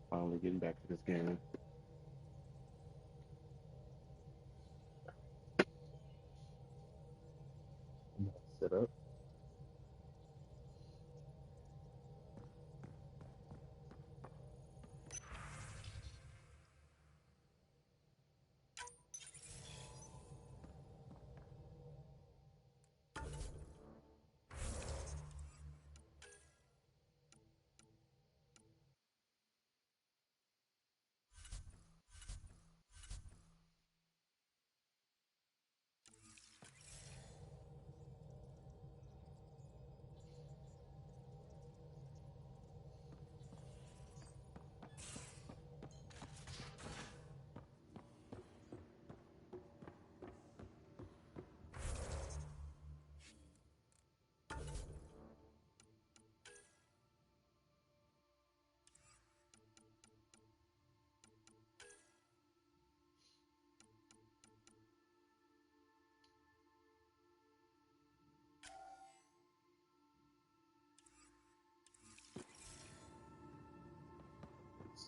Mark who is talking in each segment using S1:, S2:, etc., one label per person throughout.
S1: Finally getting back to this game. I'm about to set up.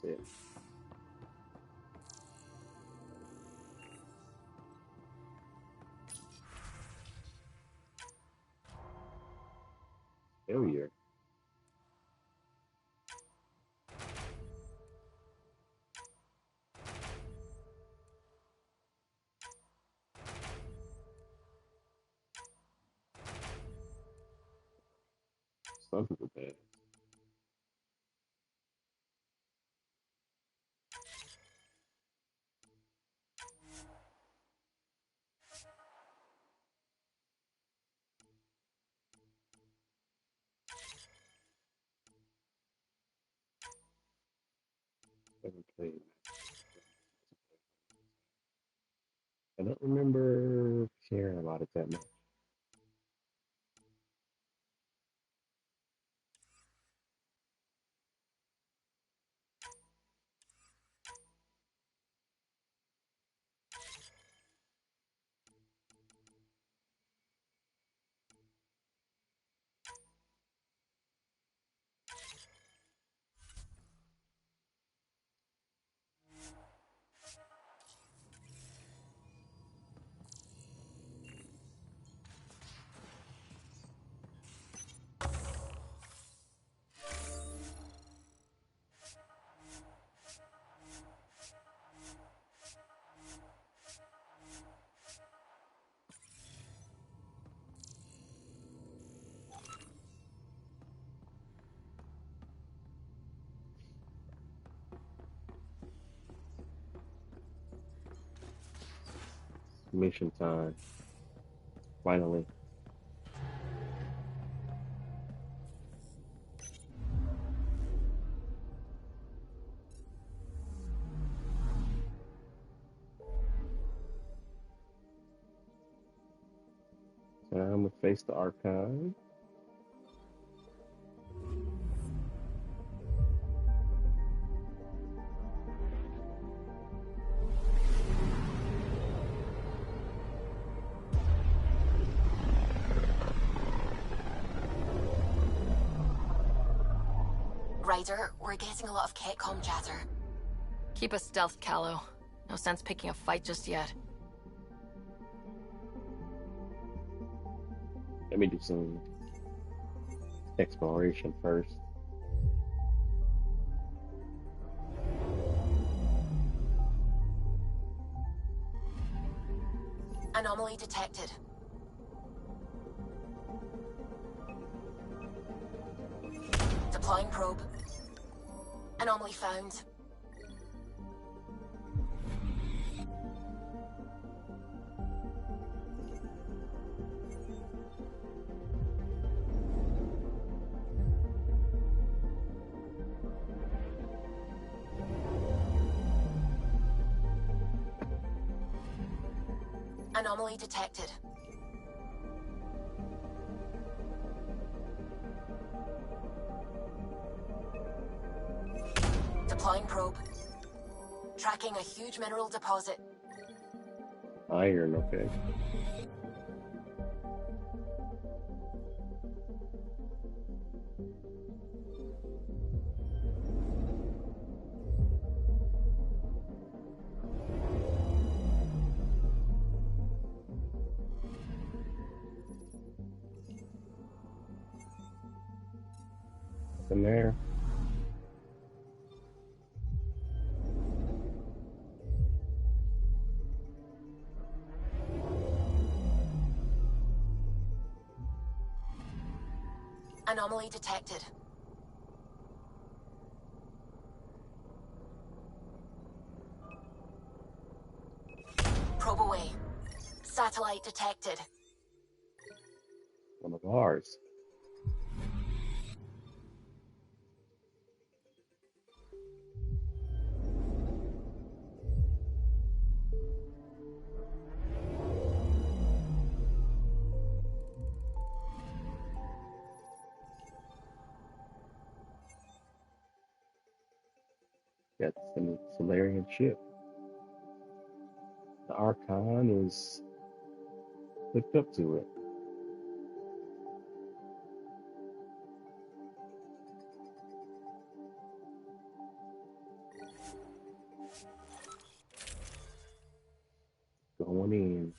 S1: Set. Failure. Some people bad. Haven't played. I don't remember caring about it that much. Mission time. Finally. Time to face the archive.
S2: Ryder, we're getting a lot of Ketcom chatter. Keep a stealth, Callow. No sense picking a fight just yet.
S1: Let me do some exploration first.
S2: Anomaly detected. Deploying probe. Anomaly found. Anomaly detected. Deploying probe. Tracking a huge mineral deposit.
S1: Iron, okay. In there.
S2: Anomaly detected. Probe away. Satellite detected.
S1: One of ours. Got some Solarian ship. The Archon is hooked up to it. Going in.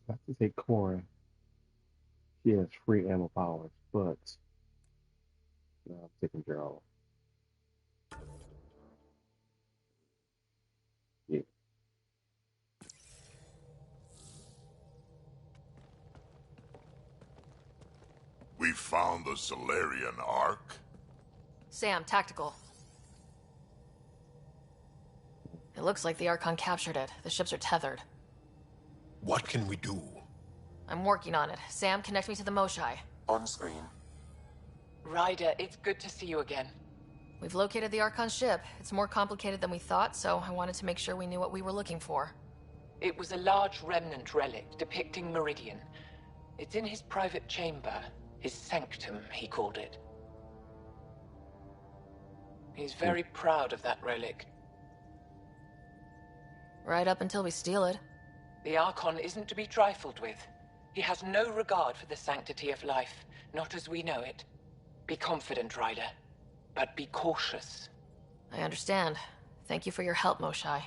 S1: I have to take Cora. She has free ammo powers, but no, I'm taking Jarl. Yeah.
S3: We found the Solarian Ark?
S2: Sam, tactical. It looks like the Archon captured it. The ships are tethered.
S4: What can we do?
S2: I'm working on it. Sam, connect me to the Moshai.
S5: On screen.
S6: Ryder, it's good to see you again.
S2: We've located the Archon ship. It's more complicated than we thought, so I wanted to make sure we knew what we were looking for.
S6: It was a large remnant relic depicting Meridian. It's in his private chamber. His sanctum, he called it. He's very proud of that relic.
S2: Right up until we steal it.
S6: The Archon isn't to be trifled with. He has no regard for the sanctity of life, not as we know it. Be confident, Ryder, but be cautious.
S2: I understand. Thank you for your help, Moshai.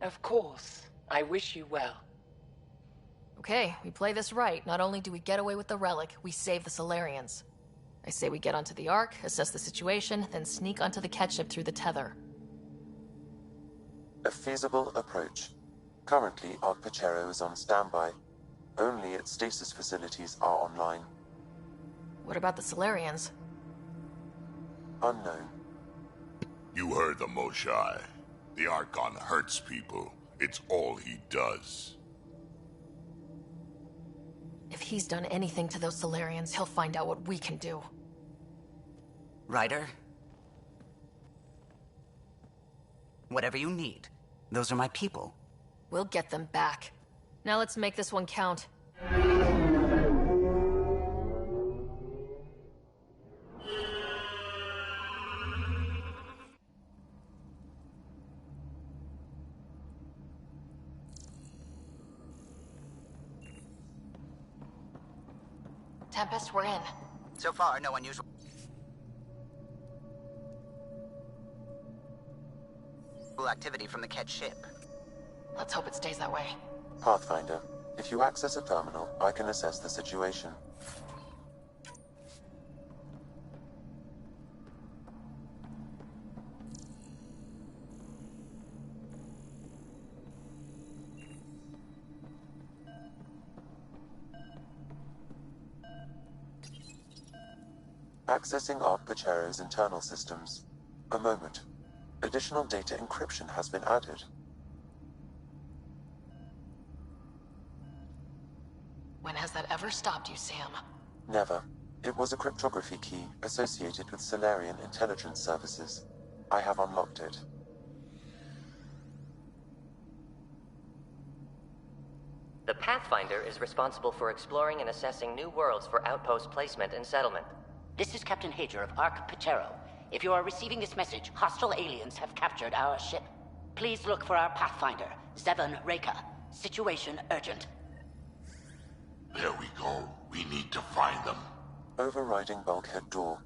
S6: Of course. I wish you well.
S2: Okay, we play this right. Not only do we get away with the relic, we save the Solarians. I say we get onto the Ark, assess the situation, then sneak onto the catship through the tether.
S5: A feasible approach. Currently, Ark Pachero is on standby. Only its stasis facilities are online.
S2: What about the Solarians?
S5: Unknown.
S3: You heard the Moshai. The Archon hurts people. It's all he does.
S2: If he's done anything to those Solarians, he'll find out what we can do.
S7: Ryder? Whatever you need. Those are my people.
S2: We'll get them back. Now let's make this one count. Tempest, we're in.
S7: So far, no unusual activity from the Ket ship.
S2: Let's hope it stays that way.
S5: Pathfinder, if you access a terminal, I can assess the situation. Accessing Ark Pachero's internal systems. A moment. Additional data encryption has been added.
S2: When has that ever stopped you, Sam?
S5: Never. It was a cryptography key associated with Solarian intelligence services. I have unlocked it.
S8: The Pathfinder is responsible for exploring and assessing new worlds for outpost placement and settlement.
S9: This is Captain Hager of Ark Pachero. If you are receiving this message, hostile aliens have captured our ship. Please look for our Pathfinder, Zevon Reka. Situation urgent.
S3: There we go. We need to find them.
S5: Overriding bulkhead door.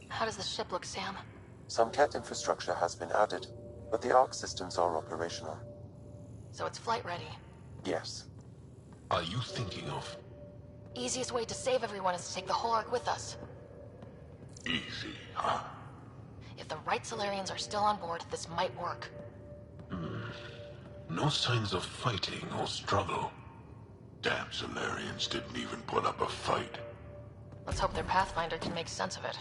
S2: How does the ship look, Sam?
S5: Some Ket infrastructure has been added, but the Ark systems are operational.
S2: So it's flight ready.
S5: Yes.
S4: Are you thinking of?
S2: Easiest way to save everyone is to take the whole Ark with us.
S3: Easy, huh?
S2: If the right Solarians are still on board, this might work.
S4: No signs of fighting or struggle.
S3: Damn Solarians didn't even put up a fight.
S2: Let's hope their Pathfinder can make sense of it.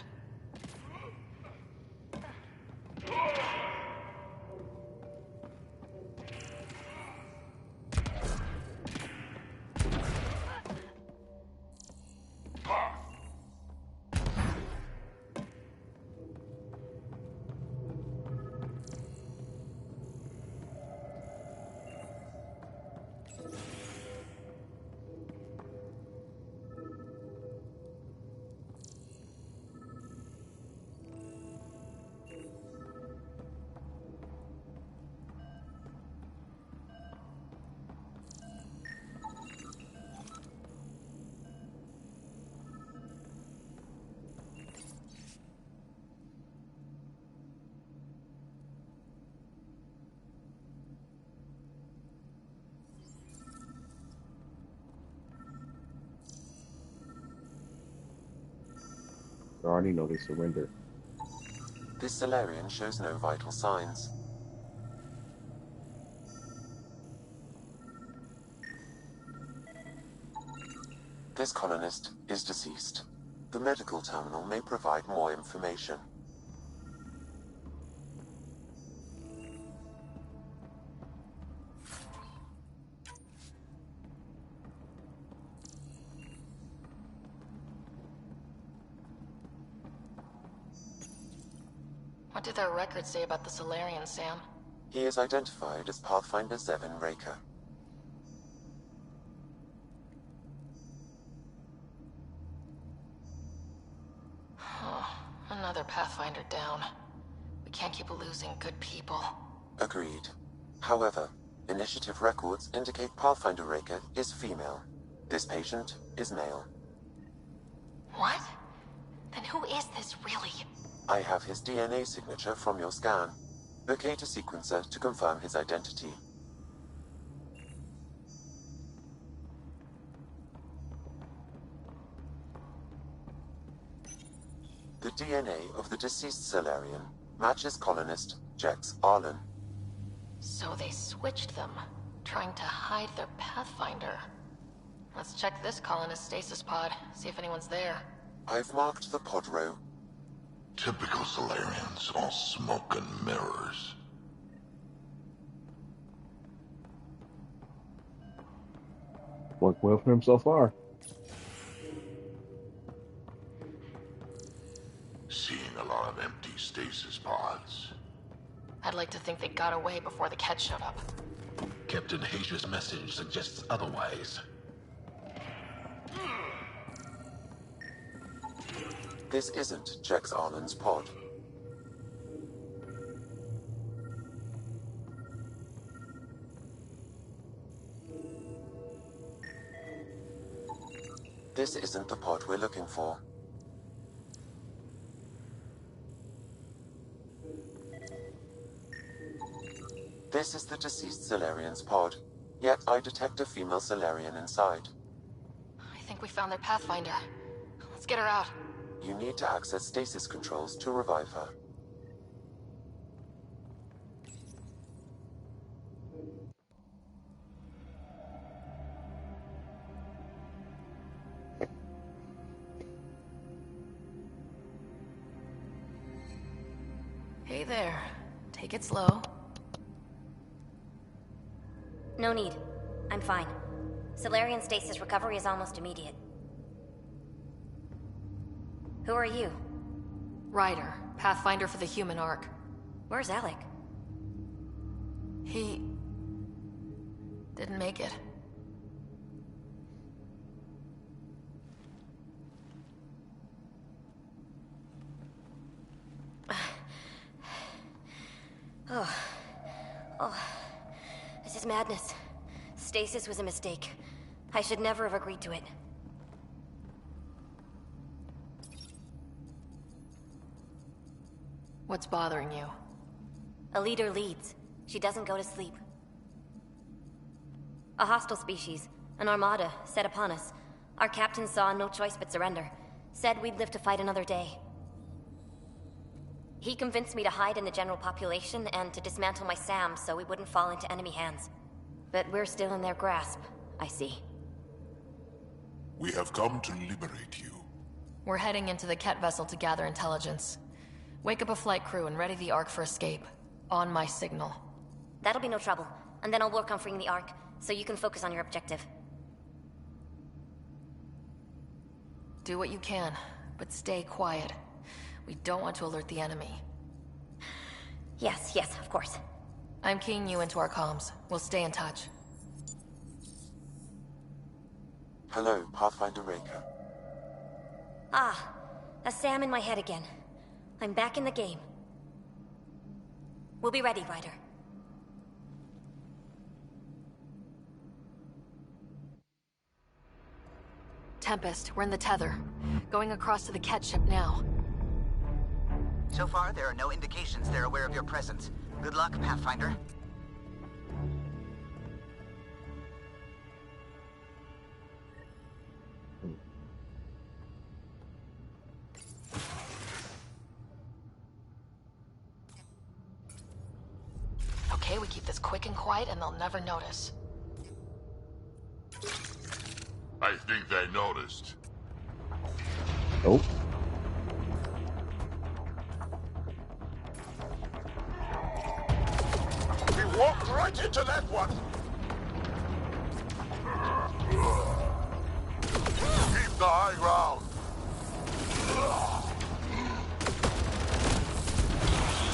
S1: I already know they surrendered.
S5: This Solarian shows no vital signs. This colonist is deceased. The medical terminal may provide more information.
S2: What do their records say about the Solarians, Sam?
S5: He is identified as Pathfinder Zevon Reka.
S2: Another Pathfinder down. We can't keep losing good people.
S5: Agreed. However, initiative records indicate Pathfinder Reka is female. This patient is male.
S2: What? Then who is this, really?
S5: I have his DNA signature from your scan. Locate a sequencer to confirm his identity. The DNA of the deceased Solarian matches colonist Jex Arlen.
S2: So they switched them, trying to hide their Pathfinder. Let's check this colonist stasis pod, see if anyone's there.
S5: I've marked the pod row.
S3: Typical Solarians, all smoke and mirrors.
S1: Worked well for him so far.
S3: Seeing a lot of empty stasis pods.
S2: I'd like to think they got away before the Ket showed up.
S4: Captain Hasia's message suggests otherwise.
S5: This isn't Jex Arlen's pod. This isn't the pod we're looking for. This is the deceased Solarian's pod, yet I detect a female Solarian inside.
S2: I think we found their Pathfinder. Let's get her out.
S5: You need to access stasis controls to revive her.
S2: Hey there. Take it slow.
S10: No need. I'm fine. Solarian stasis recovery is almost immediate. Who are you?
S2: Ryder, Pathfinder for the human Ark.
S10: Where's Alec?
S2: He... didn't make it.
S10: Oh, this is madness. Stasis was a mistake. I should never have agreed to it.
S2: What's bothering you?
S10: A leader leads. She doesn't go to sleep. A hostile species, an armada, set upon us. Our captain saw no choice but surrender. Said we'd live to fight another day. He convinced me to hide in the general population and to dismantle my SAM so we wouldn't fall into enemy hands. But we're still in their grasp, I see.
S3: We have come to liberate you.
S2: We're heading into the Ket vessel to gather intelligence. Wake up a flight crew and ready the Ark for escape. On my signal.
S10: That'll be no trouble, and then I'll work on freeing the Ark, so you can focus on your objective.
S2: Do what you can, but stay quiet. We don't want to alert the enemy.
S10: Yes, of course.
S2: I'm keying you into our comms. We'll stay in touch.
S5: Hello, Pathfinder Raker.
S10: Ah, a SAM in my head again. I'm back in the game. We'll be ready, Ryder.
S2: Tempest, we're in the tether. Going across to the Ket ship now.
S7: So far, there are no indications they're aware of your presence. Good luck, Pathfinder.
S2: Okay, we keep this quick and quiet and they'll never notice.
S3: I think they noticed.
S1: Oh.
S3: We walked right into that one. Keep the high ground.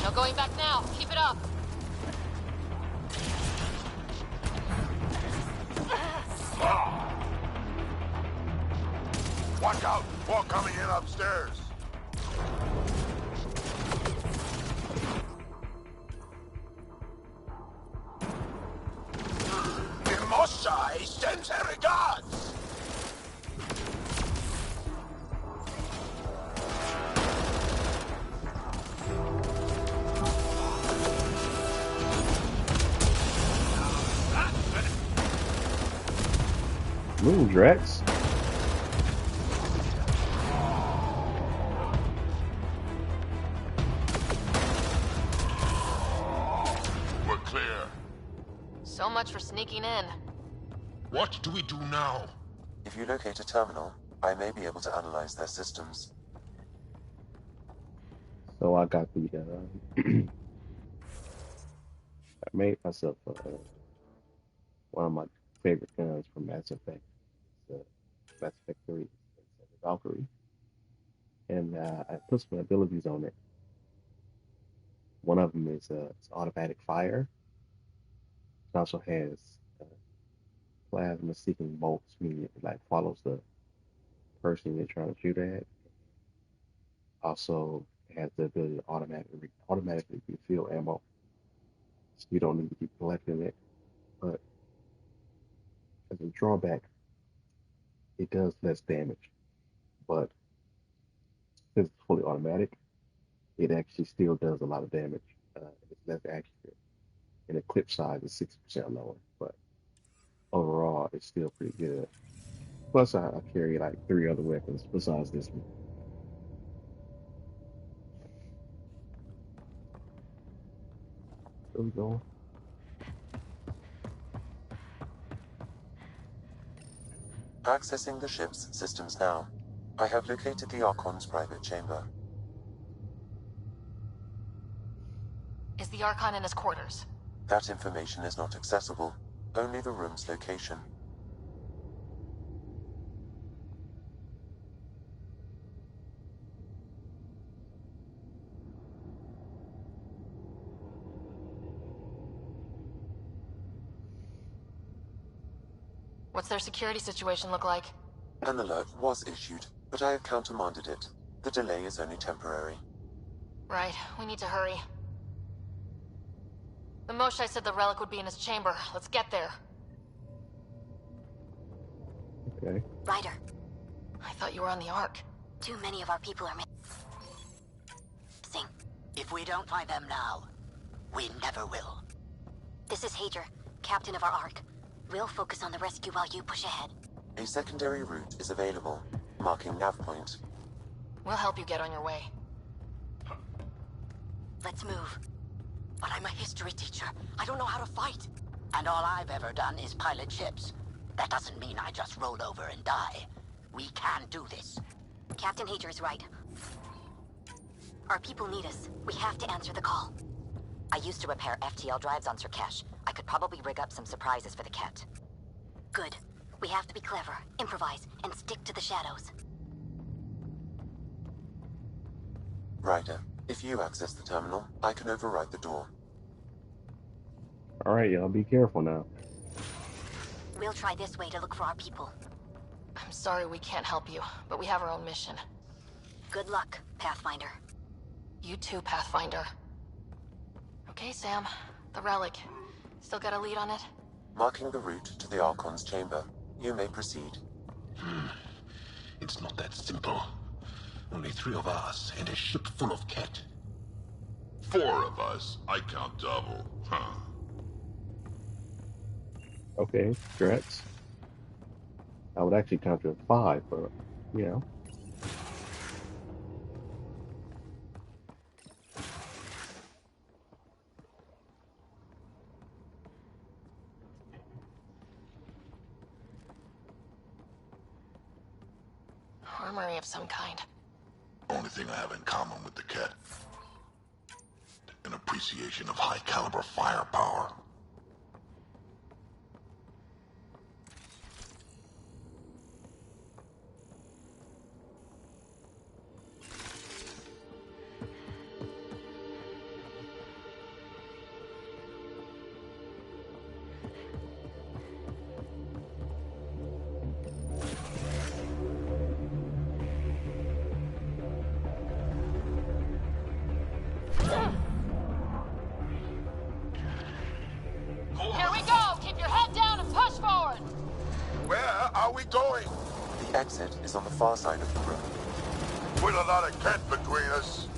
S2: No going back now. Keep it up.
S3: Watch out! More coming in upstairs. Moshai sends her regards.
S1: Move, Drax.
S3: We're clear.
S2: So much for sneaking in.
S4: What do we do now?
S5: If you locate a terminal, I may be able to analyze their systems.
S1: So I got the I made myself one of my favorite guns from Mass Effect. Mass Effect 3 and Valkyrie, and I put some abilities on it. One of them is it's automatic fire. It also has uh, plasma seeking bolts, meaning it like follows the person you're trying to shoot at. Also has the ability to automatically refill ammo, so you don't need to keep collecting it. But as a drawback, it does less damage. But since it's fully automatic, it actually still does a lot of damage. It's less accurate, and the clip size is 60% lower. But overall, it's still pretty good. Plus, I carry like three other weapons besides this one. There we go.
S5: Accessing the ship's systems now. I have located the Archon's private chamber.
S2: Is the Archon in his quarters?
S5: That information is not accessible, only the room's location.
S2: What's their security situation look like?
S5: An alert was issued, but I have countermanded it. The delay is only temporary.
S2: Right, we need to hurry. The Moshai said the relic would be in his chamber. Let's get there.
S1: Okay.
S10: Ryder,
S2: I thought you were on the Ark.
S10: too many of our people are missing.
S9: If we don't find them now, we never will.
S10: This is Hager, captain of our Ark. We'll focus on the rescue while you push ahead.
S5: A secondary route is available, marking nav point.
S2: We'll help you get on your way.
S10: Let's move.
S9: But I'm a history teacher. I don't know how to fight. And all I've ever done is pilot ships. That doesn't mean I just roll over and die. We can do this.
S10: Captain Hager is right. Our people need us. We have to answer the call.
S11: I used to repair FTL drives on Sirkesh. I could probably rig up some surprises for the Ket.
S10: Good. We have to be clever, improvise, and stick to the shadows.
S5: Ryder, if you access the terminal, I can override the door.
S1: All right, y'all, be careful now.
S10: We'll try this way to look for our people.
S2: I'm sorry we can't help you, but we have our own mission.
S10: Good luck, Pathfinder.
S2: You too, Pathfinder. Okay, Sam. The relic. Still got a lead on it?
S5: Marking the route to the Archon's chamber. You may proceed.
S4: It's not that simple. Only 3 of us and a ship full of Ket.
S3: 4 of us. I count double. Huh.
S1: Okay, congrats. I would actually count you as 5, but, you know.
S2: Armory of some kind.
S3: Only thing I have in common with the Ket. An appreciation of high-caliber firepower.
S2: Here we go! Keep your head down and push forward!
S3: Where are we going?
S5: The exit is on the far side of the room.
S3: With a lot of Ket between us.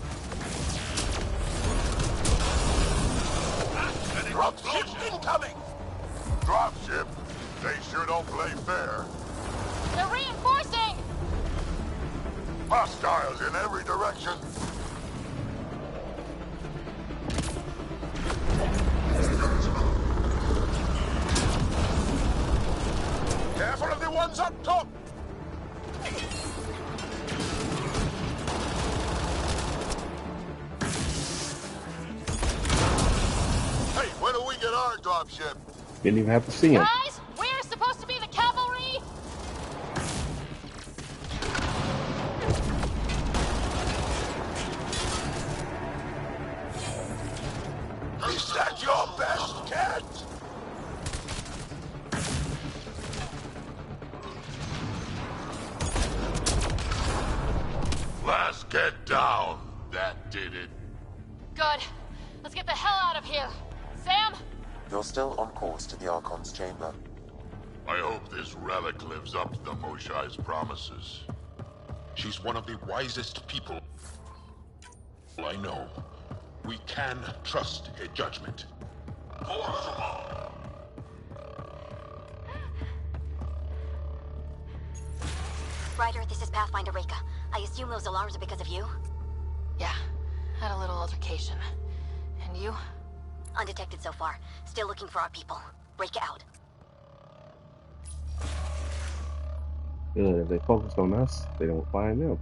S3: Dropship incoming! Dropship? They sure don't play fair.
S2: They're reinforcing!
S3: Hostiles in every direction. Careful of the ones up top! Hey, when do we get our dropship?
S1: Didn't even have to see him.
S2: Guys, we're supposed to be the cavalry!
S3: Get down. That did it.
S2: Good. Let's get the hell out of here. Sam?
S5: You're still on course to the Archon's chamber.
S3: I hope this relic lives up to the Moshai's promises.
S4: She's one of the wisest people I know. We can trust her judgment.
S11: Ryder, this is Pathfinder Reka. I assume those alarms are because of you?
S2: Yeah. Had a little altercation. And you?
S11: Undetected so far. Still looking for our people. Reka out.
S1: Good. If they focus on us, they don't find them.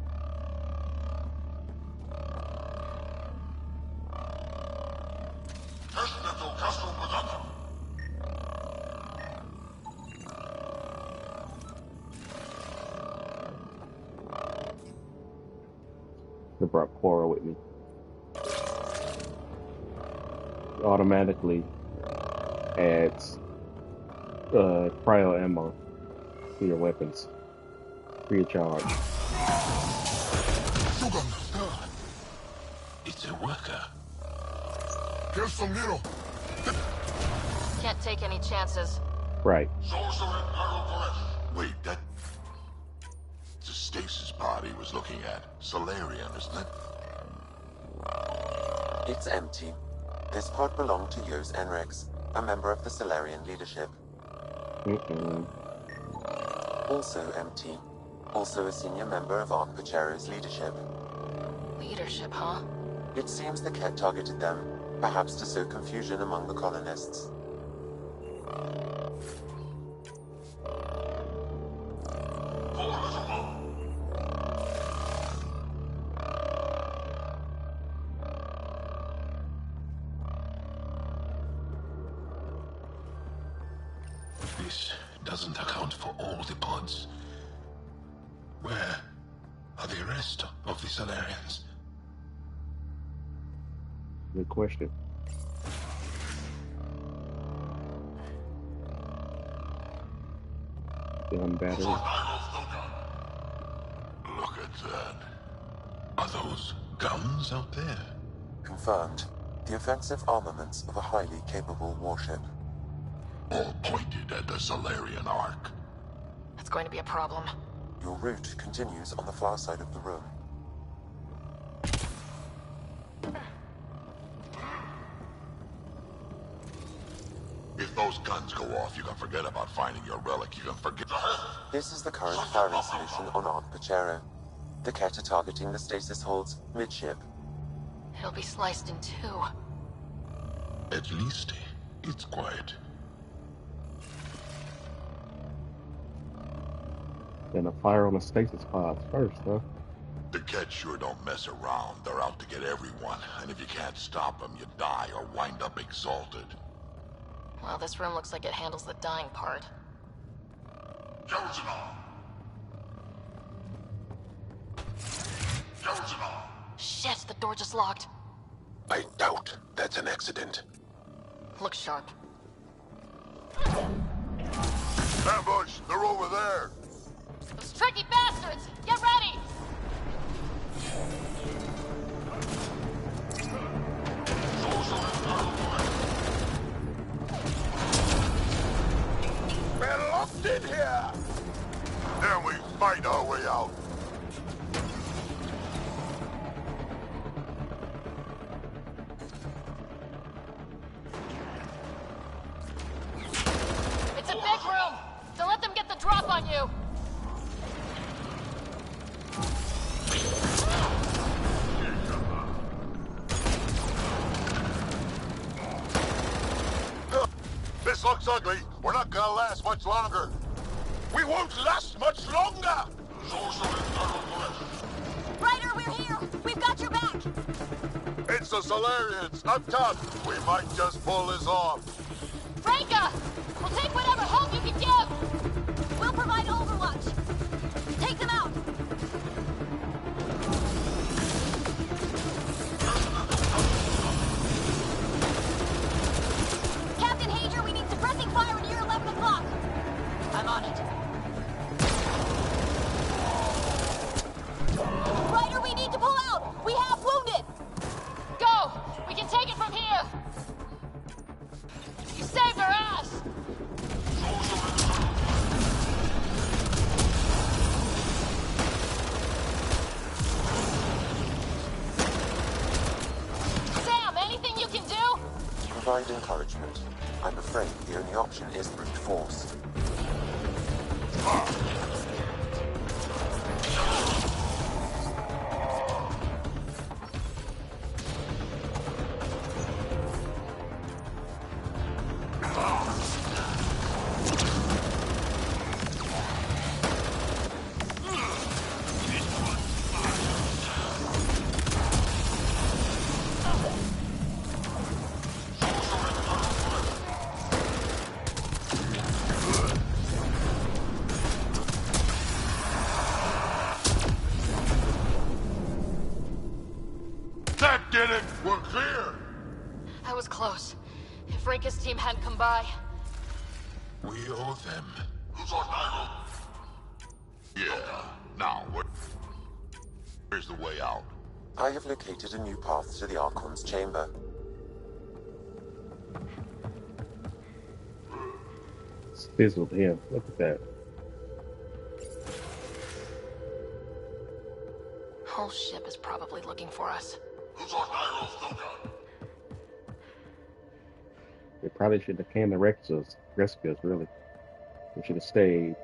S1: They brought Cora with me. Automatically adds cryo ammo to your weapons. Free of charge.
S4: It's a worker.
S3: Here's some needle.
S2: Can't take any chances.
S1: Right.
S3: Wait, that's a stasis pod he was looking at. Solarian, isn't it?
S5: It's empty. This pod belonged to Yos Enrex, a member of the Solarian leadership. Also empty. Also a senior member of Ark Pachero's leadership.
S2: Leadership, huh?
S5: It seems the Ket targeted them, perhaps to sow confusion among the colonists.
S4: This doesn't account for all the pods. Where are the rest of the Solarians?
S1: Good question. Gun battery.
S3: Look at that.
S4: Are those guns out there?
S5: Confirmed. The offensive armaments of a highly capable warship.
S3: All pointed at the Solarian Ark.
S2: That's going to be a problem.
S5: Your route continues on the far side of the room.
S3: If those guns go off, you can forget about finding your relic. You can forget...
S5: This is the current firing solution on Ark Pachero. The Ket are targeting the stasis holds midship.
S2: It'll be sliced in two.
S4: At least it's quiet.
S1: Then a fire on the stasis pods first, huh?
S3: The Ket sure don't mess around. They're out to get everyone. And if you can't stop them, you die or wind up exalted.
S2: Well, this room looks like it handles the dying part. Shit, the door just locked.
S4: I doubt that's an accident.
S2: Look sharp.
S3: Ambush! They're over there!
S2: Those tricky bastards! Get ready!
S3: We're locked in here! Then we fight our way out.
S2: It's a big room! Don't let them get the drop on you!
S3: This looks ugly. We're not gonna last much longer. We won't last much longer!
S11: Ryder, we're here! We've got your back!
S3: It's the Solarians, up top. We might just pull this off.
S2: Franca! We'll take whatever help you can give!
S11: We'll provide overwatch! Take them out! Captain Hager, we need suppressing fire near 11 o'clock! I'm on it. Ryder, we need to pull out!
S5: provide encouragement. I'm afraid the only option is brute force.
S3: That did it! We're clear!
S2: That was close. If Reika's team hadn't come by...
S4: We owe them.
S3: Who's on Nigel? Yeah. Now, where's the way out?
S5: I have located a new path to the Archon's chamber.
S1: Fizzled him. Look at that.
S2: Whole ship is probably looking for us.
S3: Who's on Nigel's lookout?
S1: They probably shouldn't have came to rescue us, really. They should have stayed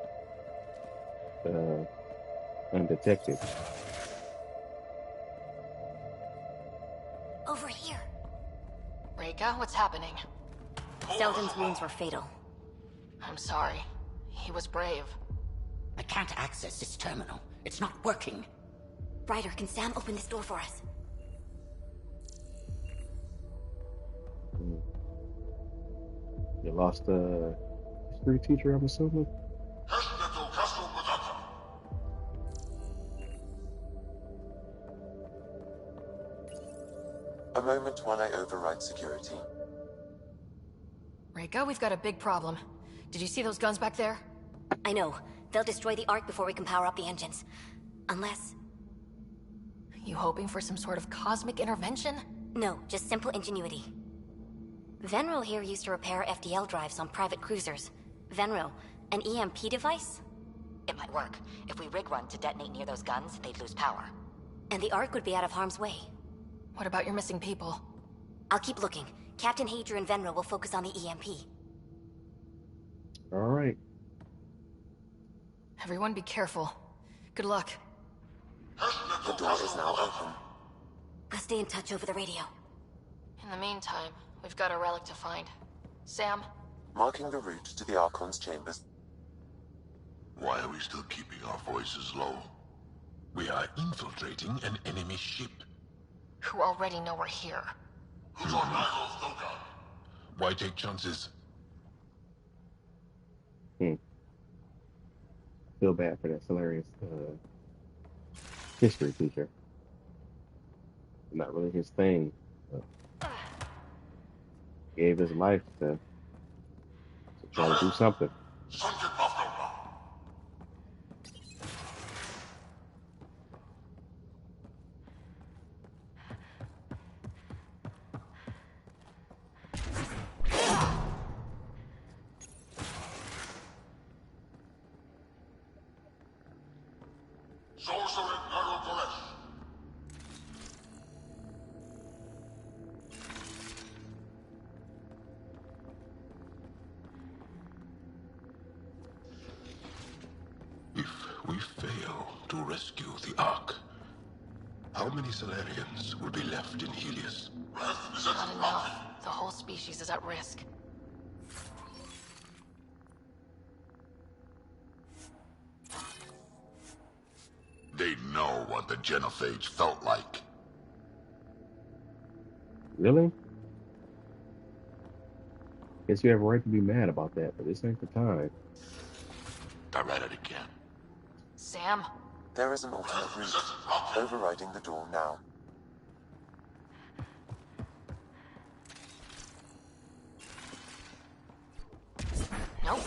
S1: undetected.
S10: Over here.
S2: Reika, what's happening?
S10: Selden's wounds were fatal.
S2: I'm sorry. He was brave.
S9: I can't access this terminal. It's not working.
S10: Ryder, can Sam open this door for us?
S1: You lost a history teacher, I'm assuming?
S5: A moment while I override security.
S2: Reika, we've got a big problem. Did you see those guns back there?
S10: I know. They'll destroy the Ark before we can power up the engines. Unless...
S2: You hoping for some sort of cosmic intervention?
S10: No, just simple ingenuity. Venril here used to repair FDL drives on private cruisers. Venril, an EMP device?
S11: It might work. If we rig one to detonate near those guns, they'd lose power.
S10: And the Ark would be out of harm's way.
S2: What about your missing people?
S10: I'll keep looking. Captain Hadra and Venril will focus on the EMP.
S1: All right.
S2: Everyone be careful. Good luck.
S5: The door is now open.
S10: I'll stay in touch over the radio.
S2: In the meantime, we've got a relic to find. Sam?
S5: Marking the route to the Archon's chambers.
S3: Why are we still keeping our voices low?
S4: We are infiltrating an enemy ship.
S2: Who already know we're here.
S3: Who's on Nigel's lookout?
S4: Why take chances?
S1: Feel bad for that hilarious history teacher. Not really his thing. Gave his life to try to do something.
S3: Sunken Buffalo. Sorcerer Nero Koresh.
S4: If we fail to rescue the Ark, how many Solarians will be left in Helios?
S2: Not enough. The whole species is at risk.
S3: They know what the genophage felt like.
S1: Really? Guess you have a right to be mad about that, but this ain't the time.
S3: I read it again.
S2: Sam?
S5: There is an alternate route. Overriding the door now.
S2: Nope.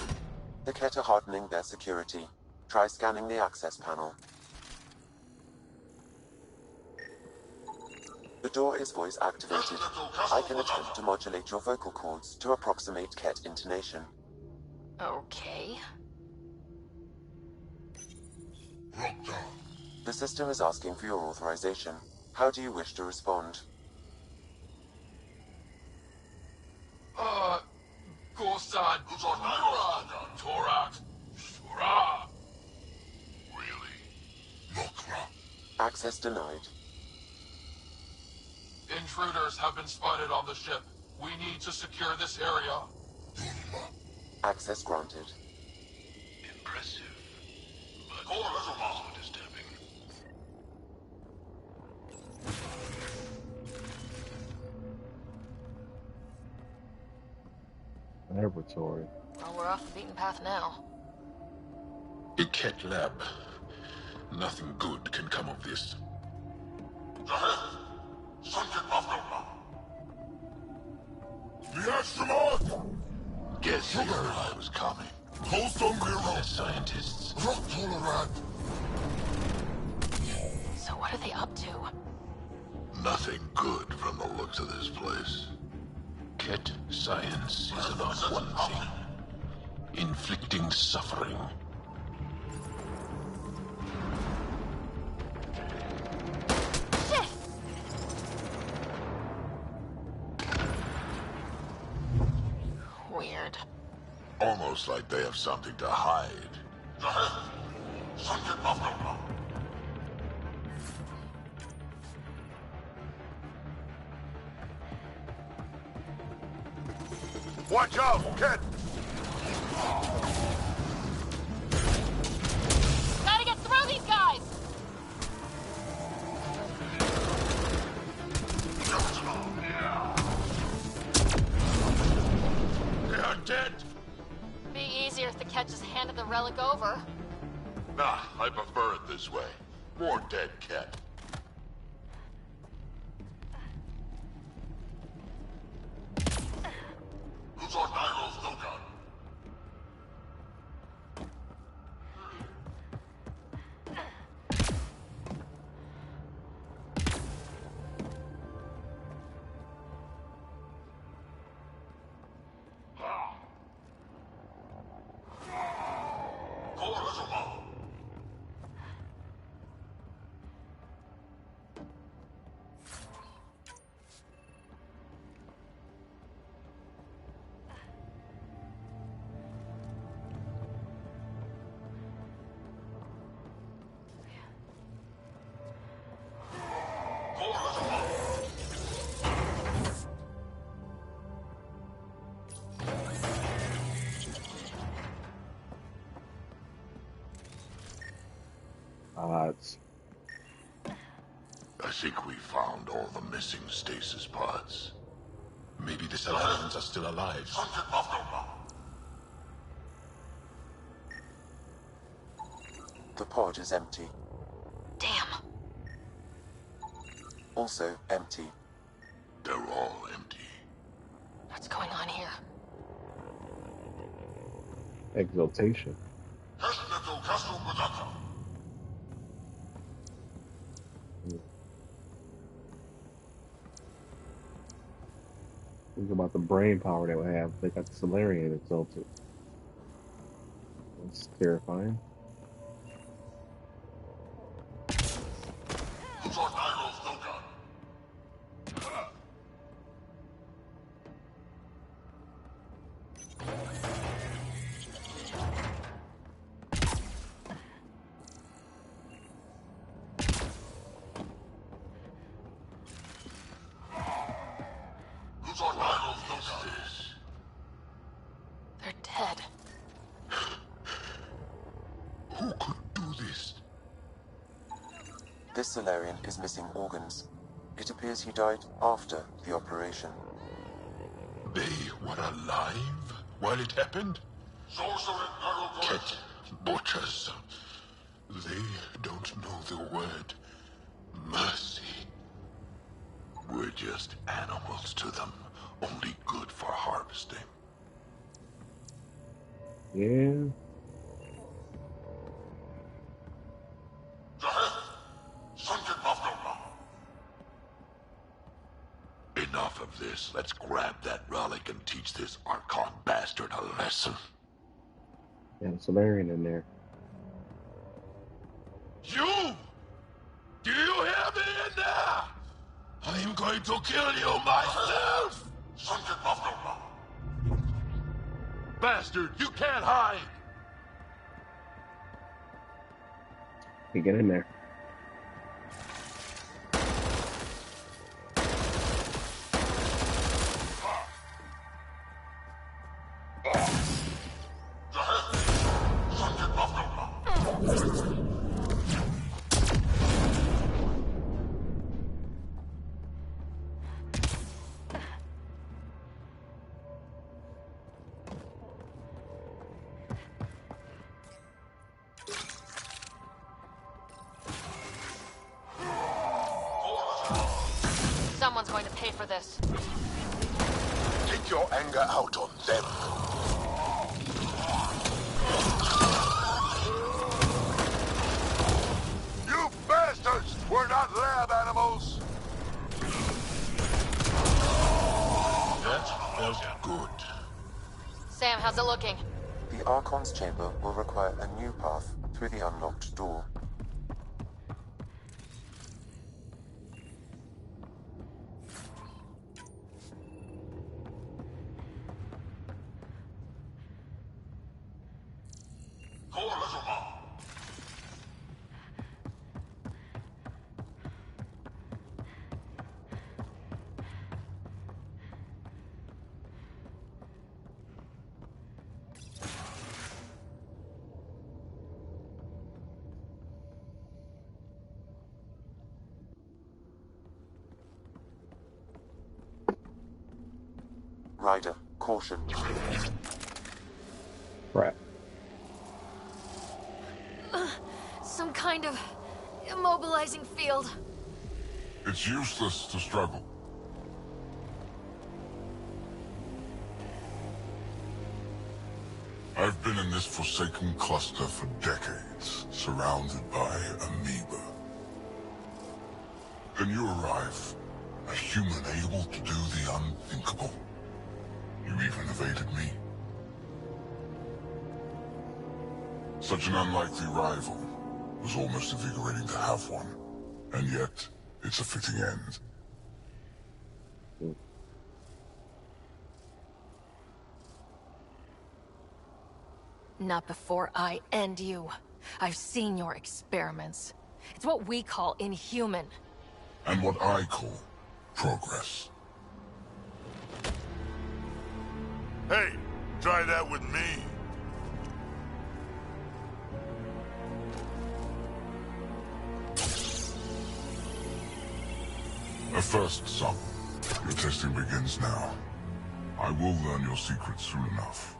S5: The Ket are hardening their security. Try scanning the access panel. The door is voice activated. I can attempt to modulate your vocal cords to approximate Ket intonation.
S2: Okay.
S5: The system is asking for your authorization. How do you wish to respond? Access denied.
S4: Intruders have been spotted on the ship. We need to secure this area.
S5: Access granted.
S4: Impressive, but also disturbing.
S1: Laboratory.
S2: Well, we're off the beaten path now.
S4: A cat lab. Nothing good can come of this.
S3: Guess he heard I was coming.
S4: The scientists.
S2: So what are they up to?
S3: Nothing good from the looks of this place.
S4: Cat science is about one thing. Inflicting suffering.
S2: Shit! Weird.
S3: Almost like they have something to hide. Watch out, kid!
S2: Gotta get through these guys!
S3: They are dead!
S2: Be easier if the catch just handed the relic over.
S3: Nah, I prefer it this way. More dead cat. Who's on Nyro's lookout?
S1: Odds.
S3: I think we found all the missing stasis pods.
S4: Maybe the Salarians are still alive.
S5: The pod is empty.
S2: Damn.
S5: Also empty.
S3: They're all empty.
S2: What's going on here?
S1: Exaltation. Think about the brain power they would have. They got the Solarian exalted. That's terrifying.
S3: Who's on Nyro's lookout? Who's on Nyro's lookout?
S2: They're dead.
S4: Who could do this?
S5: This Solarian is missing organs. It appears he died after the operation.
S4: They were alive while it happened? Cat butchers. They don't know the word mercy.
S3: We're just animals to them, only good for harvesting.
S1: Yeah.
S3: Enough of this. Let's grab that relic and teach this Archon bastard a lesson.
S1: Yeah, the Solarian in there.
S4: You! Do you hear me in there? I'm going to kill you myself!
S3: Bastard, you can't hide!
S1: Hey, get in there.
S2: going to pay for this.
S3: Take your anger out on them. You bastards! We're not lab animals!
S4: That felt good.
S2: Sam, how's it looking?
S5: The Archon's chamber will require a new path through the unlocked door. Ryder, caution.
S1: Crap.
S2: Some kind of immobilizing field.
S3: It's useless to struggle. I've been in this forsaken cluster for decades, surrounded by amoeba. Then you arrive, a human able to do the unthinkable. You even evaded me. Such an unlikely rival. It was almost invigorating to have one. And yet, it's a fitting end.
S2: Not before I end you. I've seen your experiments. It's what we call inhuman.
S3: And what I call progress. Hey, try that with me. A first, son. Your testing begins now. I will learn your secrets soon enough.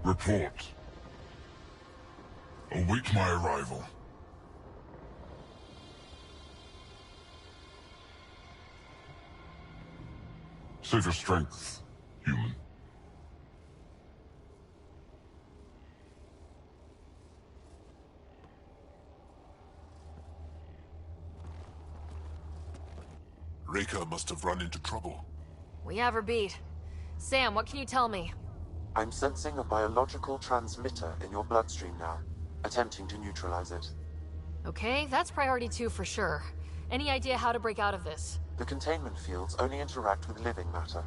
S3: Report. Await my arrival. Save your strength, human.
S4: Reika must have run into trouble.
S2: We have her beat. Sam, what can you tell me?
S5: I'm sensing a biological transmitter in your bloodstream now, attempting to neutralize it.
S2: Okay, that's priority 2 for sure. Any idea how to break out of this?
S5: The containment fields only interact with living matter.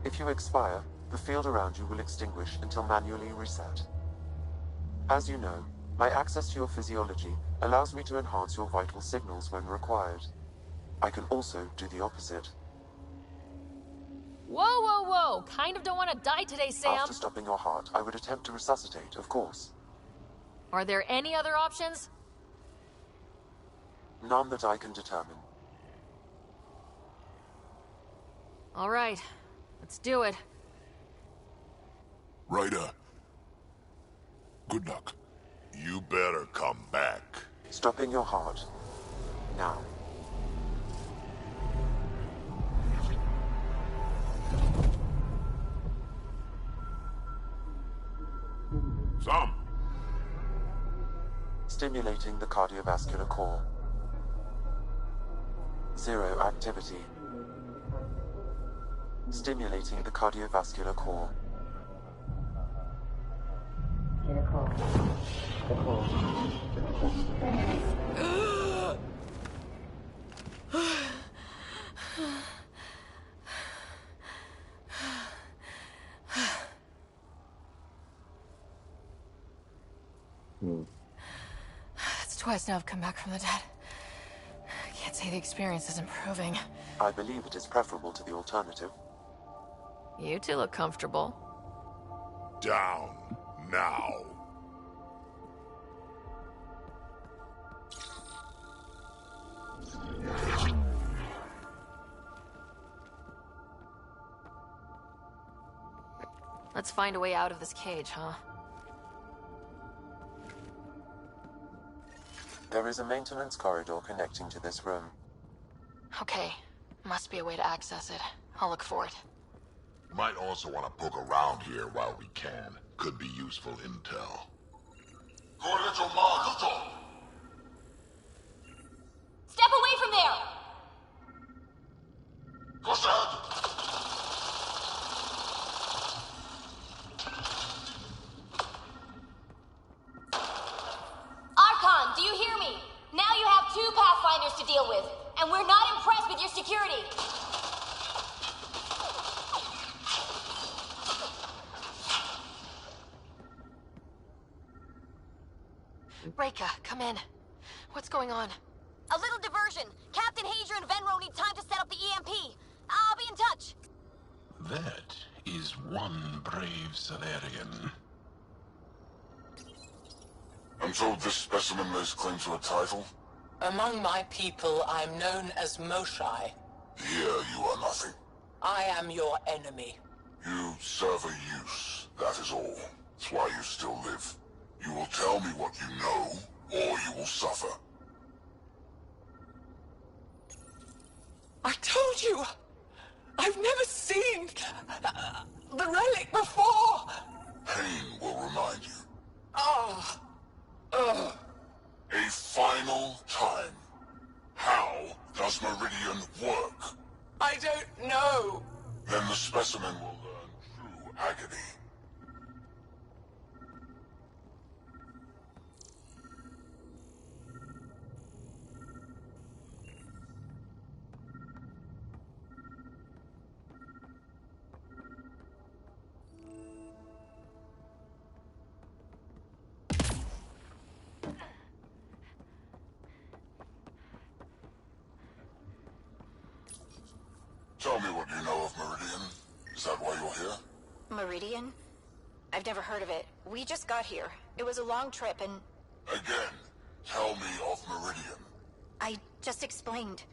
S5: If you expire, the field around you will extinguish until manually reset. As you know, my access to your physiology allows me to enhance your vital signals when required. I can also do the opposite.
S2: Whoa, whoa, whoa! Kind of don't want to die today, Sam!
S5: After stopping your heart, I would attempt to resuscitate, of course.
S2: Are there any other options?
S5: None that I can determine.
S2: All right, let's do it.
S4: Ryder. Good luck.
S3: You better come back.
S5: Stopping your heart. Now.
S3: Some.
S5: Stimulating the cardiovascular core. 0 activity. Stimulating the cardiovascular core.
S2: It's twice now I've come back from the dead. I can't say the experience is improving.
S5: I believe it is preferable to the alternative.
S2: You two look comfortable.
S3: Down. Now.
S2: Let's find a way out of this cage, huh?
S5: There is a maintenance corridor connecting to this room.
S2: Okay. Must be a way to access it. I'll look for it.
S3: Might also want to poke around here while we can. Could be useful intel.
S10: Step away from there! Archon, do you hear me? Now you have 2 Pathfinders to deal with, and we're not impressed with your security.
S2: Reika, come in. What's going on?
S10: A little diversion. Captain Hager and Venro need time to set up the EMP. I'll be in touch.
S4: That is one brave Salarian.
S3: I'm told this specimen lays claim to a title.
S6: Among my people, I'm known as Moshai.
S3: Here you are nothing.
S6: I am your enemy.
S3: You serve a use, that is all. That's why you still live. You will tell me what you know, or you will suffer.
S6: I told you! I've never seen the relic before!
S3: Pain will remind you.
S6: Ah!
S3: A final time. How does Meridian work?
S6: I don't know!
S3: Then the specimen will learn true agony. Tell me what you know of Meridian. Is that why you're here?
S11: Meridian? I've never heard of it. We just got here. It was a long trip and...
S3: Again, tell me of Meridian.
S11: I just explained.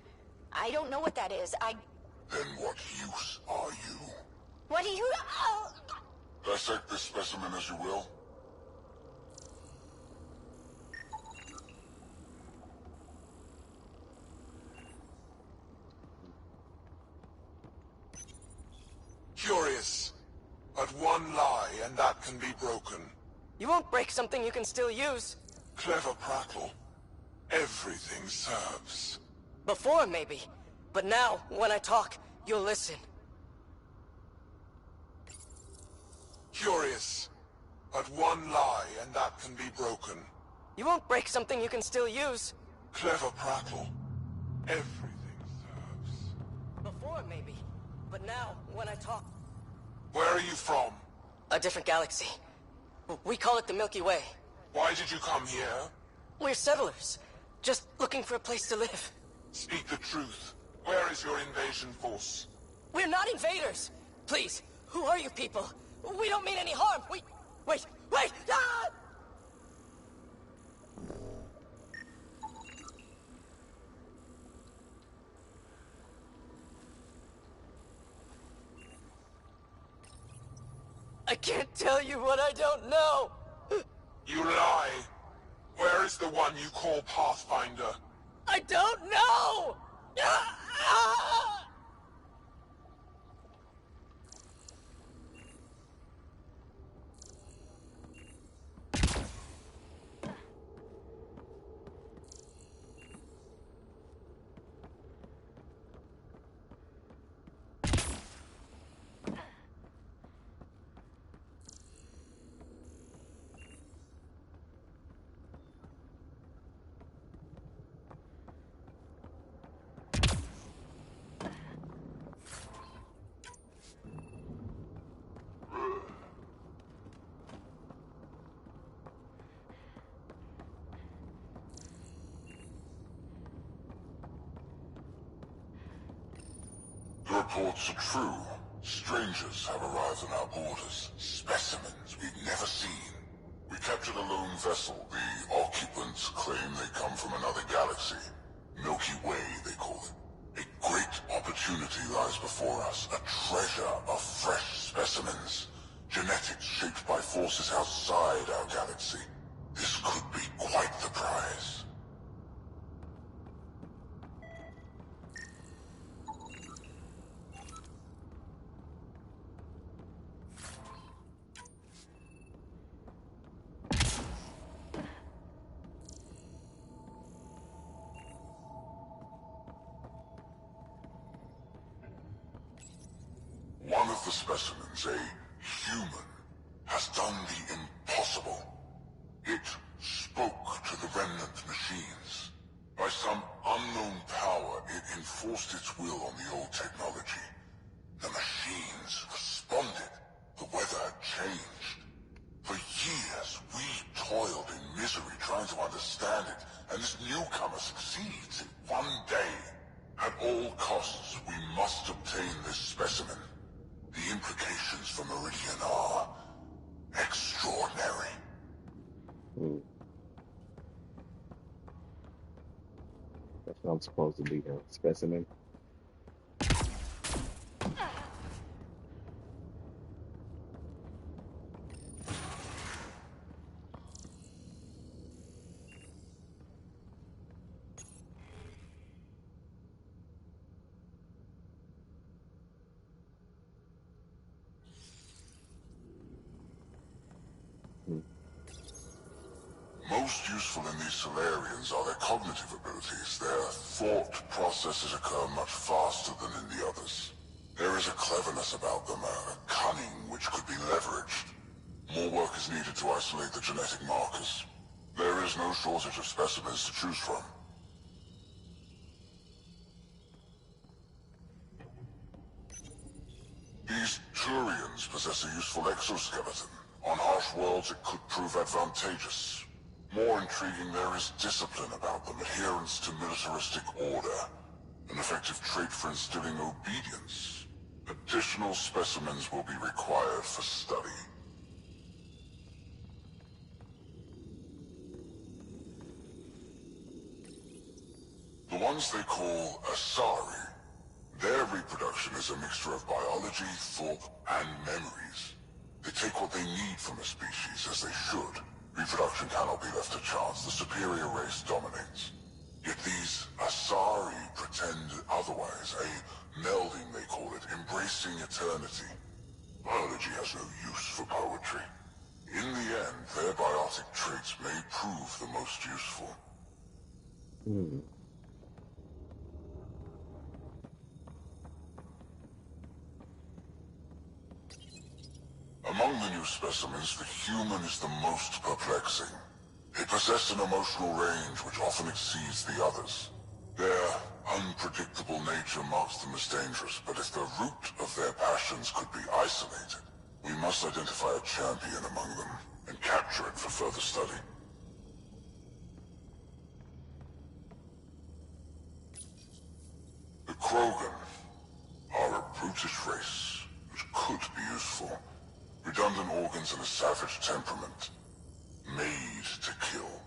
S11: I don't know what that is.
S3: Then what use are you?
S11: What do you... Oh!
S3: Dissect this specimen as you will.
S12: Curious. But one lie, and that can be broken.
S13: You won't break something you can still use.
S12: Clever prattle. Everything serves.
S13: Before, maybe. But now, when I talk, you'll listen.
S12: Curious. But one lie, and that can be broken.
S13: You won't break something you can still use.
S12: Clever prattle. Everything serves.
S13: Before, maybe. But now, when I talk...
S12: Where are you from?
S13: A different galaxy. We call it the Milky Way.
S12: Why did you come here?
S13: We're settlers. Just looking for a place to live.
S12: Speak the truth. Where is your invasion force?
S13: We're not invaders! Please, who are you people? We don't mean any harm. Wait! Ah! I can't tell you what I don't know!
S12: You lie. Where is the one you call Pathfinder?
S13: I don't know! Ah!
S3: The reports are true. Strangers have arrived on our borders. Specimens we've never seen. We captured a lone vessel. The occupants claim they come from another galaxy. Milky Way, they call it. A great opportunity lies before us. A treasure of fresh specimens. Genetics shaped by forces outside our galaxy. This could be quite the prize. the specimens, a human, has done the impossible. It spoke to the remnant machines. By some unknown power, it enforced its will on the old technology. The machines responded. The weather had changed. For years, we toiled in misery trying to understand it, and this newcomer succeeds. One day, at all costs, we must obtain this specimen. The implications for Meridian are extraordinary.
S1: That's what I'm supposed to be, a specimen.
S3: Most useful in these Solarians are their cognitive abilities. Their thought processes occur much faster than in the others. There is a cleverness about them, a cunning which could be leveraged. More work is needed to isolate the genetic markers. There is no shortage of specimens to choose from. These Turians possess a useful exoskeleton. On harsh worlds, it could prove advantageous. More intriguing, there is discipline about them, adherence to militaristic order, an effective trait for instilling obedience. Additional specimens will be required for study. The ones they call Asari, their reproduction is a mixture of biology, thought, and memories. They take what they need from a species, as they should. Reproduction cannot be left to chance. The superior race dominates. Yet these Asari pretend otherwise. A melding, they call it, embracing eternity. Biology has no use for poetry. In the end, their biotic traits may prove the most useful. Among the new specimens, the human is the most perplexing. They possess an emotional range which often exceeds the others. Their unpredictable nature marks them as dangerous, but if the root of their passions could be isolated, we must identify a champion among them and capture it for further study. The Krogan are a brutish race which could be useful. Redundant organs and a savage temperament. Made to kill.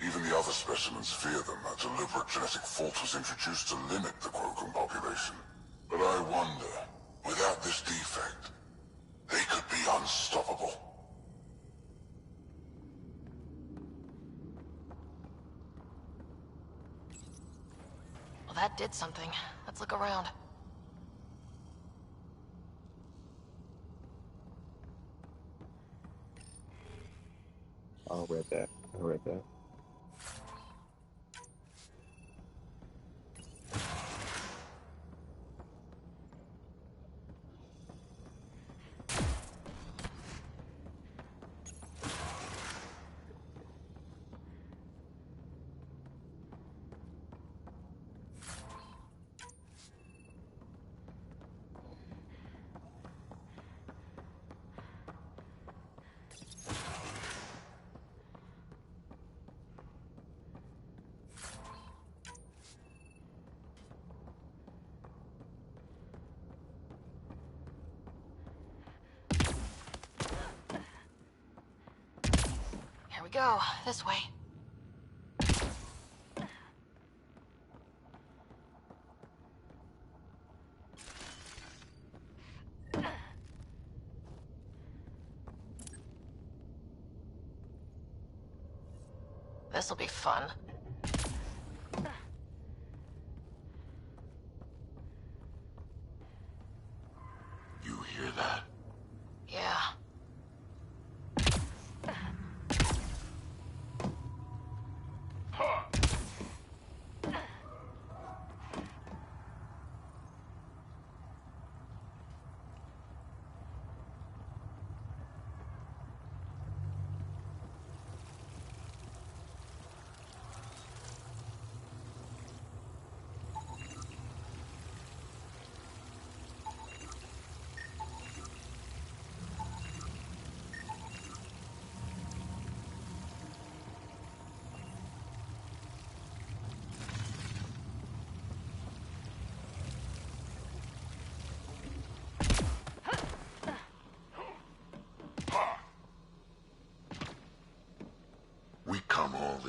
S3: Even the other specimens fear them. A deliberate genetic fault was introduced to limit the Krogan population. But I wonder, without this defect, they could be unstoppable.
S2: Well, that did something. Let's look around.
S1: I read that. I read that.
S2: Here we go. This way. This'll be fun.
S4: You hear that?
S2: Yeah.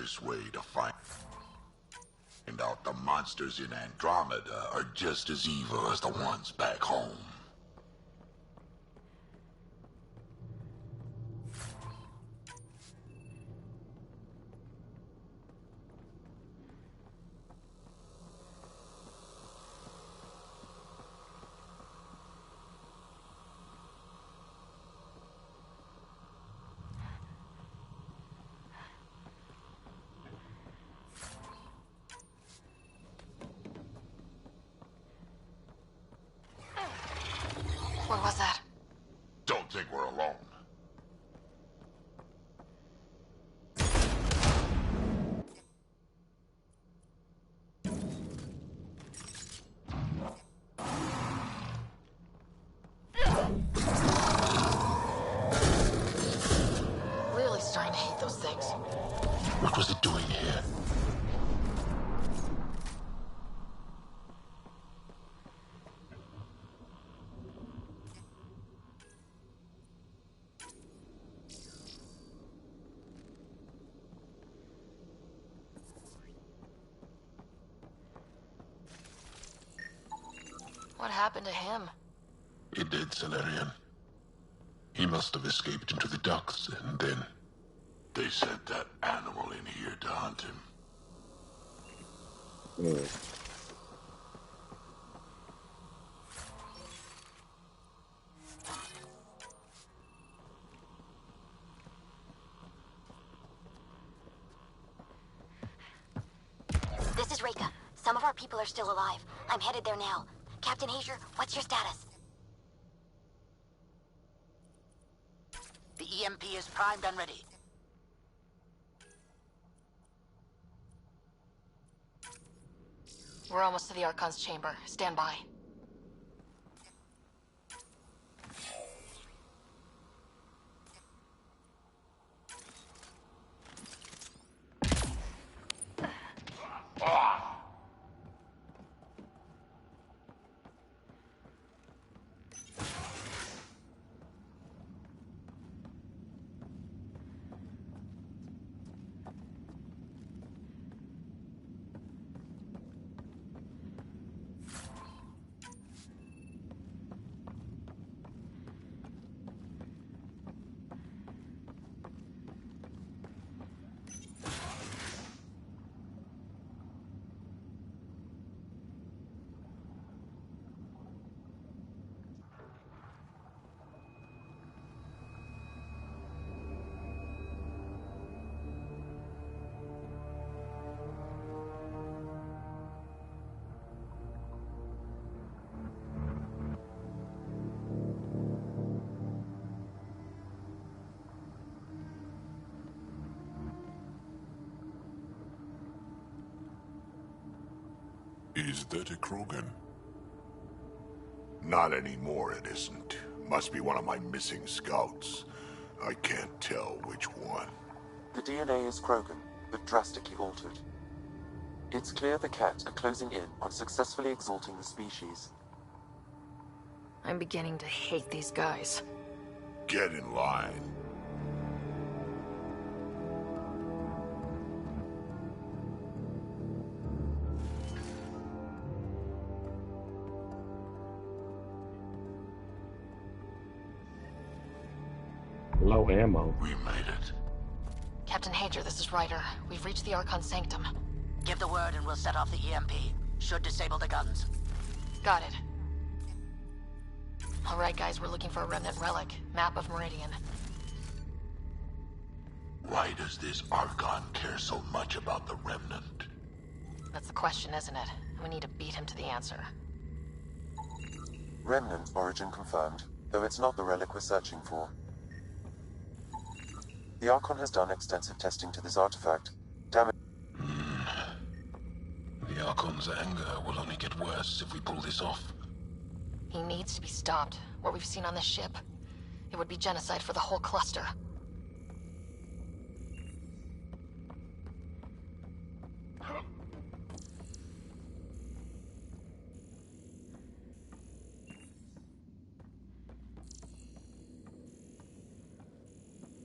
S3: surest way to find out the monsters in Andromeda are just as evil as the ones back home.
S2: What was that?
S3: Don't think we're alone.
S2: Really starting to hate those things.
S4: What was it doing here?
S2: What happened to him?
S4: He did, Salarian. He must have escaped into the ducts, and then...
S3: They sent that animal in here to hunt him.
S10: This is Reika. Some of our people are still alive. I'm headed there now. Captain Hager, what's your status?
S9: The EMP is primed and ready.
S2: We're almost to the Archon's chamber. Stand by.
S12: Is that a Krogan?
S3: Not anymore, it isn't. Must be one of my missing scouts. I can't tell which one.
S5: The DNA is Krogan, but drastically altered. It's clear the Cat are closing in on successfully exalting the species.
S2: I'm beginning to hate these guys.
S3: Get in line.
S1: Low ammo.
S3: We made it.
S2: Captain Hager, this is Ryder. We've reached the Archon Sanctum.
S9: Give the word and we'll set off the EMP. Should disable the guns.
S2: Got it. Alright guys, we're looking for a remnant relic. Map of Meridian.
S3: Why does this Archon care so much about the Remnant?
S2: That's the question, isn't it? We need to beat him to the answer.
S5: Remnant origin confirmed, though it's not the relic we're searching for. The Archon has done extensive testing to this artifact. Damage.
S4: The Archon's anger will only get worse if we pull this off.
S2: He needs to be stopped. What we've seen on this ship, it would be genocide for the whole cluster.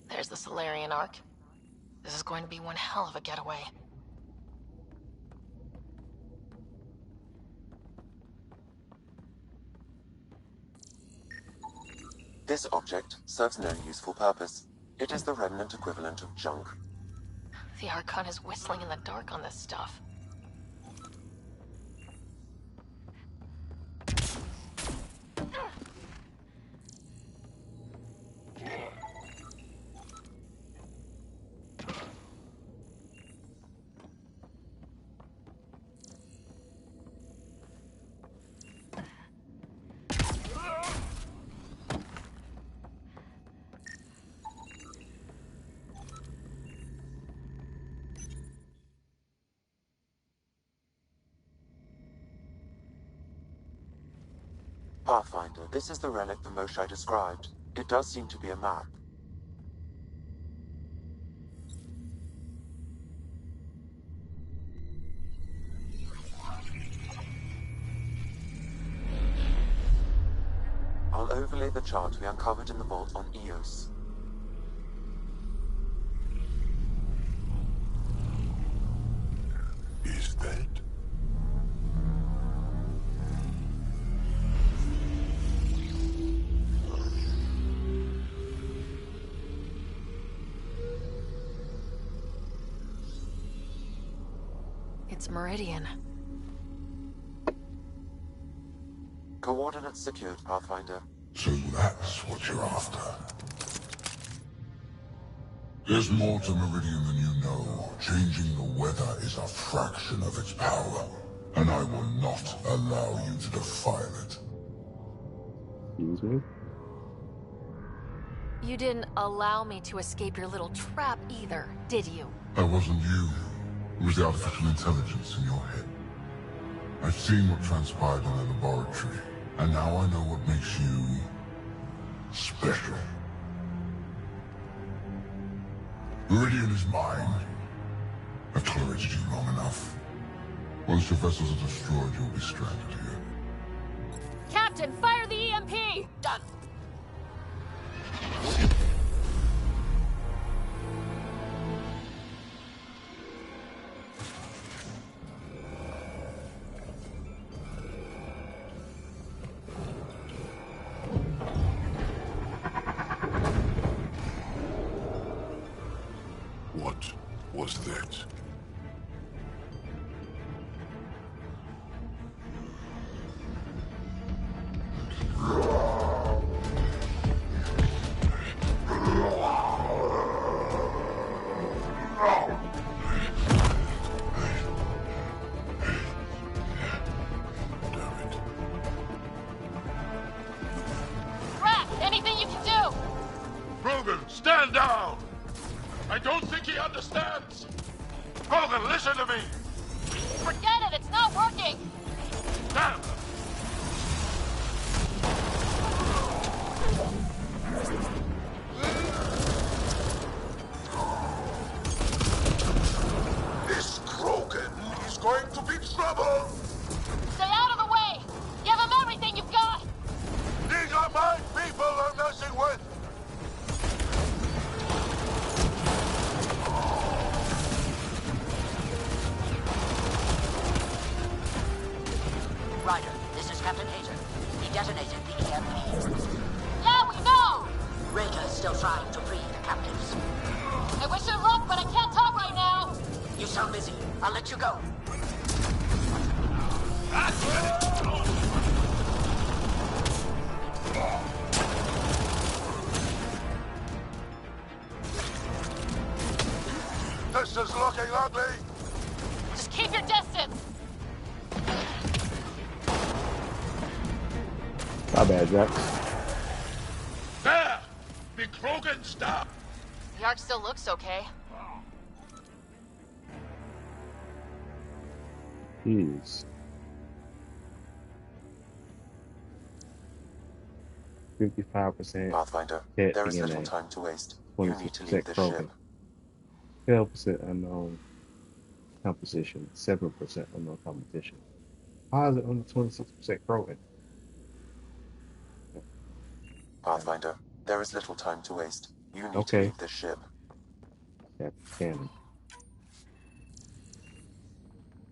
S2: There's the Solarian Ark. This is going to be one hell of a getaway.
S5: This object serves no useful purpose. It is the remnant equivalent of junk.
S2: The Archon is whistling in the dark on this stuff.
S5: Pathfinder, this is the relic the Moshai described. It does seem to be a map. I'll overlay the chart we uncovered in the vault on Eos.
S12: Is that?
S2: It's Meridian.
S5: Coordinates secured, Pathfinder.
S3: So that's what you're after. There's more to Meridian than you know. Changing the weather is a fraction of its power, and I will not allow you to defile it.
S1: Excuse me?
S2: You didn't allow me to escape your little trap either, did you?
S3: That wasn't you. It was the artificial intelligence in your head. I've seen what transpired in the laboratory, and now I know what makes you special. Meridian is mine. I've tolerated you long enough. Once your vessels are destroyed, you'll be stranded here.
S2: Captain, fire the EMP!
S13: Done.
S3: What was that?
S2: Rat, anything you can do?
S12: Krogan, stand down! I don't think he understands! Krogan, listen to me!
S2: Forget it, it's not working!
S12: Damn! This Krogan is going to be trouble!
S2: Stay out of the way! Give him everything you've got!
S12: These are my people I'm messing with!
S9: Ryder, this is Captain Hager. He detonated the EMP.
S2: Yeah, we know!
S9: Raker is still trying to free the captives.
S2: I wish you luck, but I can't talk right now!
S9: You sound busy. I'll let you go.
S12: This is looking ugly!
S2: Just keep your distance!
S1: My bad, Jack.
S12: There! The Krogan stop!
S2: The Ark still looks okay.
S1: Jeez. 55%
S5: Pathfinder,
S1: cat
S5: there is
S1: DNA,
S5: little time to waste. You need to
S1: 26%
S5: leave the
S1: Krogan,
S5: ship.
S1: 12% unknown composition, 7% unknown competition. How is it only 26% Krogan?
S5: Pathfinder, there is little time to waste. You need to
S1: Okay.
S5: leave the ship.
S1: Captain Cannon.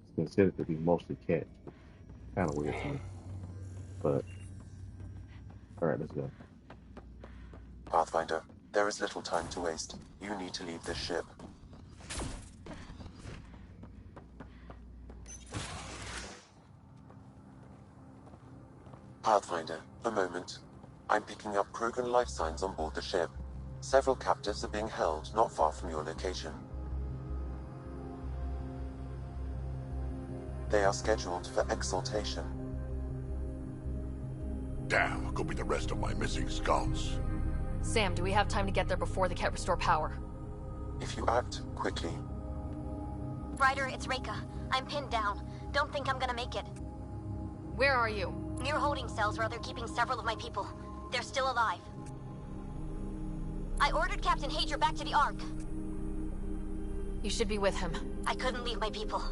S1: It's considered to be mostly cat. Kind of weird to me. But, alright, let's go.
S5: Pathfinder, there is little time to waste. You need to leave this ship. Pathfinder, a moment. I'm picking up Krogan life signs on board the ship. Several captives are being held not far from your location. They are scheduled for exaltation.
S12: Damn, could be the rest of my missing scouts.
S2: Sam, do we have time to get there before the Ket restore power?
S5: If you act quickly.
S10: Ryder, it's Reika. I'm pinned down. Don't think I'm gonna make it.
S2: Where are you?
S10: Near holding cells where they're keeping several of my people. They're still alive. I ordered Captain Hager back to the Ark.
S2: You should be with him.
S10: I couldn't leave my people.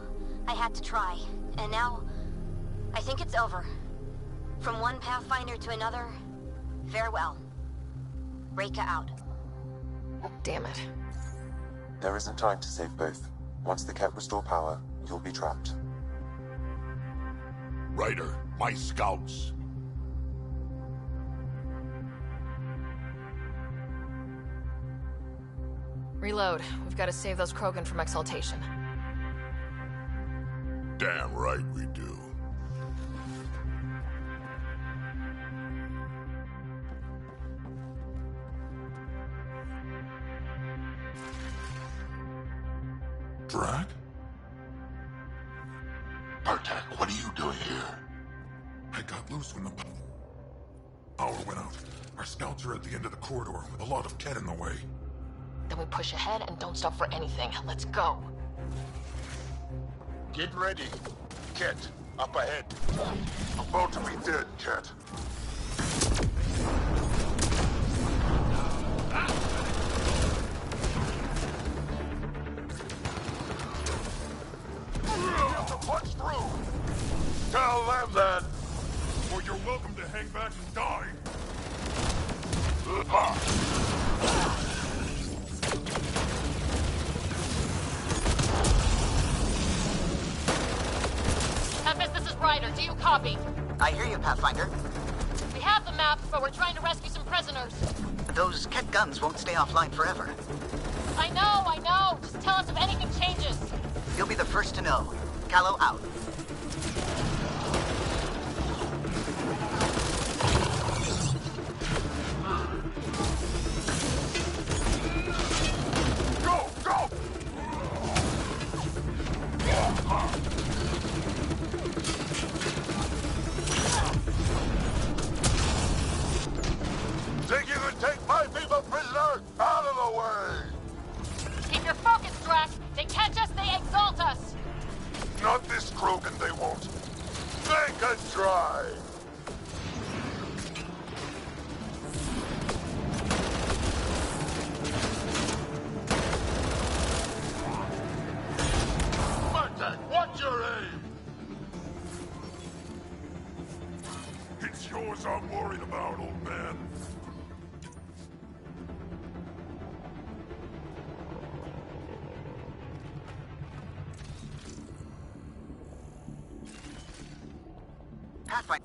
S10: I had to try. And now, I think it's over. From one Pathfinder to another, farewell. Reika out.
S2: Damn it.
S5: There isn't time to save both. Once the Ket restore power, you'll be trapped.
S12: Ryder, my scouts.
S2: Reload. We've got to save those Krogan from exaltation.
S12: Damn right we do.
S3: Drag? Bartek, what are you doing here?
S12: I got loose when the power went out. Our scouts are at the end of the corridor with a lot of Ket in the way.
S2: Then we push ahead and don't stop for anything. Let's go.
S12: Get ready. Ket, up ahead.
S3: About to be dead, Ket.
S12: You have to punch through.
S3: Tell them then.
S12: Or you're welcome to hang back and die.
S2: Tempest, this is Ryder. Do you copy?
S7: I hear you, Pathfinder.
S2: We have the map, but we're trying to rescue some prisoners.
S7: Those Ket guns won't stay offline forever.
S2: I know. Just tell us if anything changes.
S7: You'll be the first to know. Callow out.
S12: Go, go!
S3: Think you can take my people prisoner? Out of the way!
S2: Keep your focus, Drax. They catch us, they exalt us.
S3: Not this Krogan, they won't. They can try. Bartek, what's your aim?
S12: It's yours I'm worried about, old man.
S7: Pathfinder.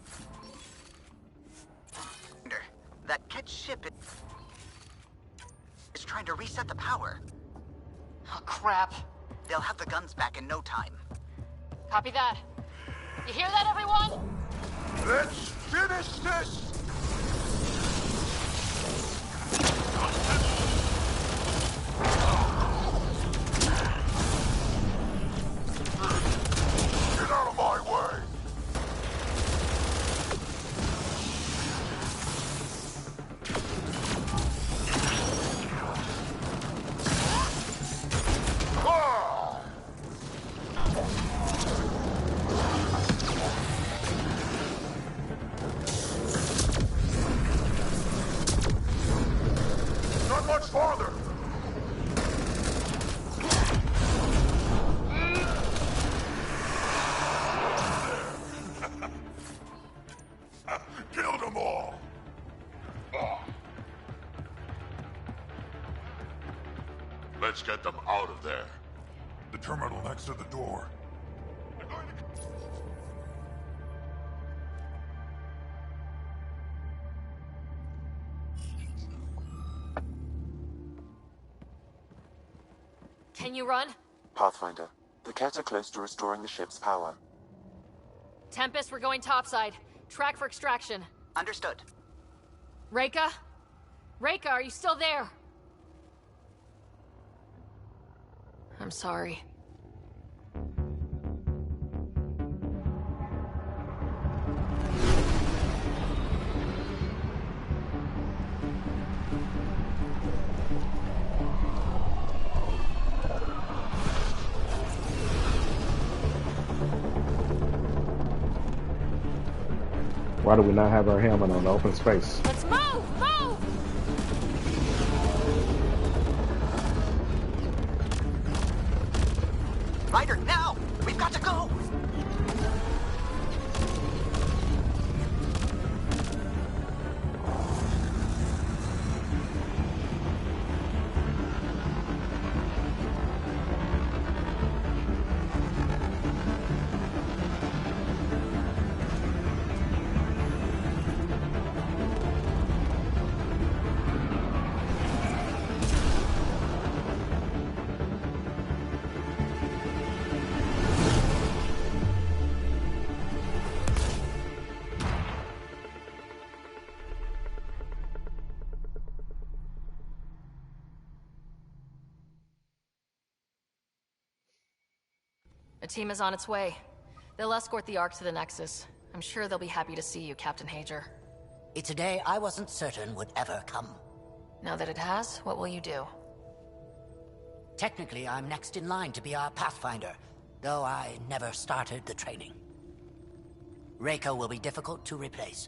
S7: That Ket ship is trying to reset the power.
S2: Oh, crap.
S7: They'll have the guns back in no time.
S2: Copy that. You hear that, everyone?
S3: Let's finish this! Get out of my way! Ah!
S12: Let's get them out of there.
S3: The terminal next to the door.
S2: Can you run?
S5: Pathfinder, the Ket are close to restoring the ship's power.
S2: Tempest, we're going topside. Track for extraction.
S7: Understood.
S2: Reika? Reika, are you still there? I'm sorry.
S1: Why do we not have our helmet on open space?
S2: Let's move! Move!
S7: Ryder, now! We've got to go!
S2: A team is on its way. They'll escort the Ark to the Nexus. I'm sure they'll be happy to see you, Captain Hager.
S9: It's a day I wasn't certain would ever come.
S2: Now that it has, what will you do?
S9: Technically, I'm next in line to be our Pathfinder, though I never started the training. Reika will be difficult to replace.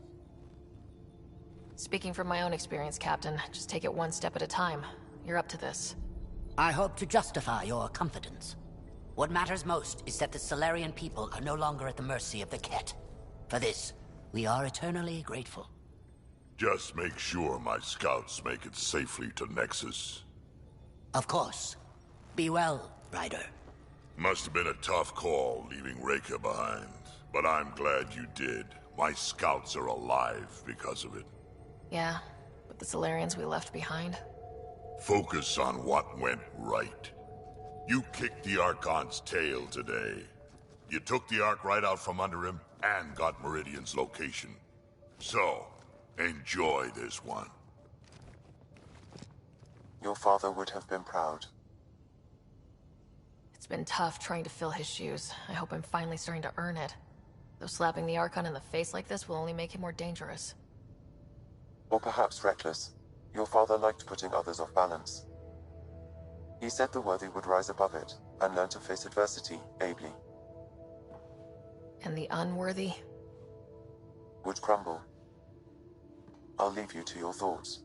S2: Speaking from my own experience, Captain, just take it one step at a time. You're up to this.
S9: I hope to justify your confidence. What matters most is that the Solarian people are no longer at the mercy of the Ket. For this, we are eternally grateful.
S12: Just make sure my scouts make it safely to Nexus.
S9: Of course. Be well, Ryder.
S12: Must have been a tough call leaving Reika behind, but I'm glad you did. My scouts are alive because of it.
S2: Yeah, but the Solarians we left behind?
S12: Focus on what went right. You kicked the Archon's tail today. You took the Ark right out from under him and got Meridian's location. So, enjoy this one.
S5: Your father would have been proud.
S2: It's been tough trying to fill his shoes. I hope I'm finally starting to earn it. Though slapping the Archon in the face like this will only make him more dangerous.
S5: Or perhaps reckless. Your father liked putting others off balance. He said the worthy would rise above it and learn to face adversity ably.
S2: And the unworthy?
S5: Would crumble. I'll leave you to your thoughts.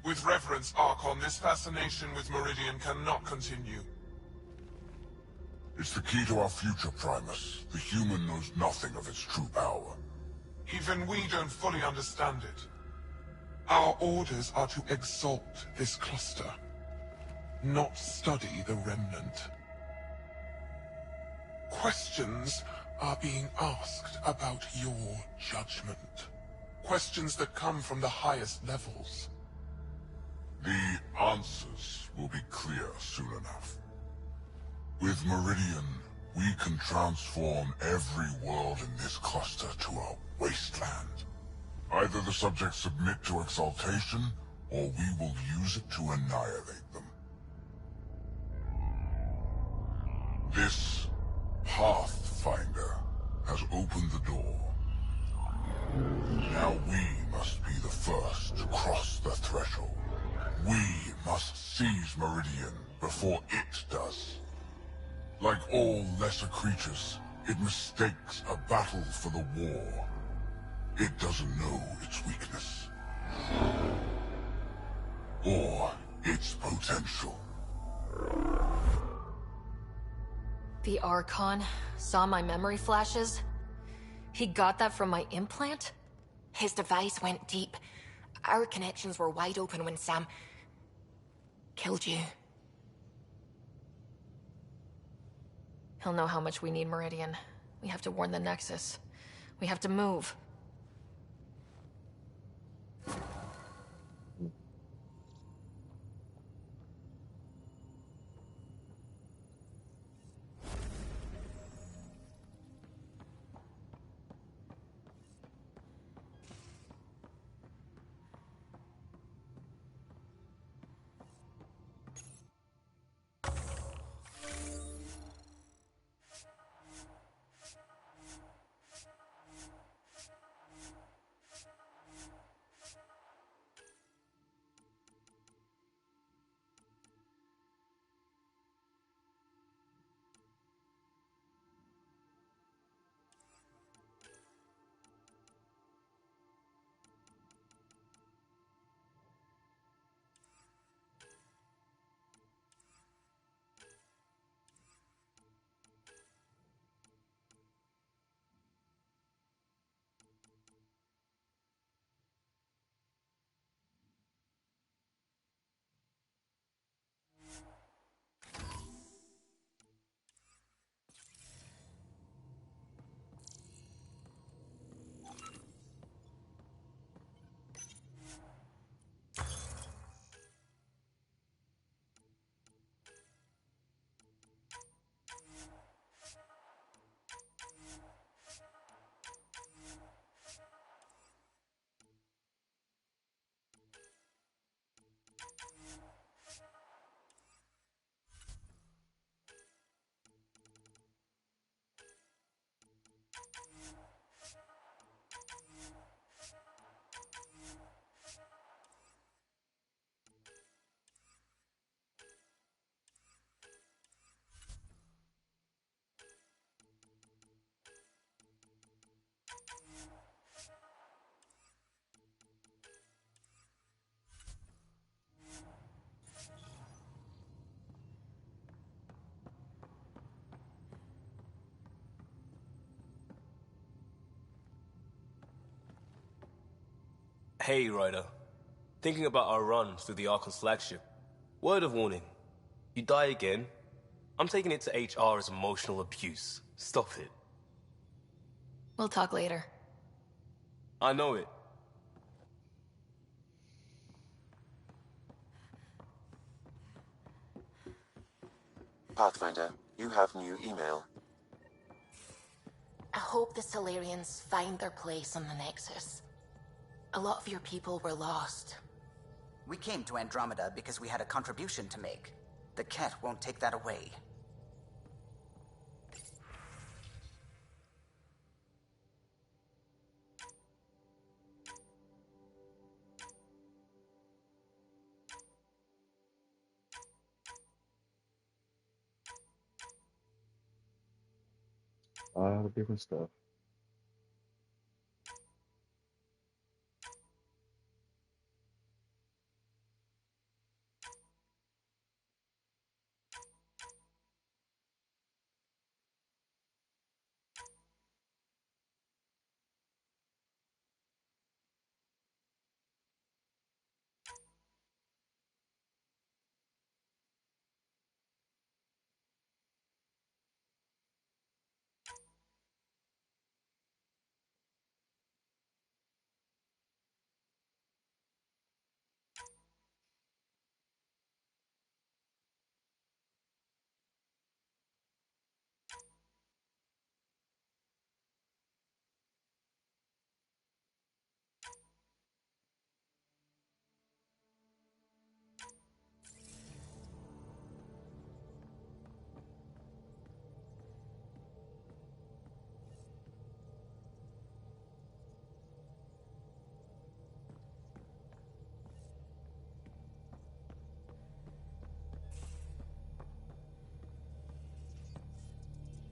S3: With reverence, Archon, this fascination with Meridian cannot continue. It's the key to our future, Primus. The human knows nothing of its true power. Even we don't fully understand it. Our orders are to exalt this cluster, not study the remnant. Questions are being asked about your judgment. Questions that come from the highest levels. The answers will be clear soon enough. With Meridian, we can transform every world in this cluster to a wasteland. Either the subjects submit to exaltation, or we will use it to annihilate them. This Pathfinder has opened the door. Now we must be the first to cross the threshold. We must seize Meridian before it does. Like all lesser creatures, it mistakes a battle for the war. It doesn't know its weakness. Or its potential.
S2: The Archon saw my memory flashes? He got that from my implant?
S11: His device went deep. Our connections were wide open when Sam killed you.
S2: He'll know how much we need Meridian. We have to warn the Nexus. We have to move.
S14: Hey, Ryder. Thinking about our run through the Archon's flagship. Word of warning. You die again, I'm taking it to HR as emotional abuse. Stop it.
S2: We'll talk later.
S14: I know it.
S5: Pathfinder, you have new email.
S11: I hope the Solarians find their place on the Nexus. A lot of your people were lost.
S7: We came to Andromeda because we had a contribution to make. The Ket won't take that away.
S1: A lot of different stuff.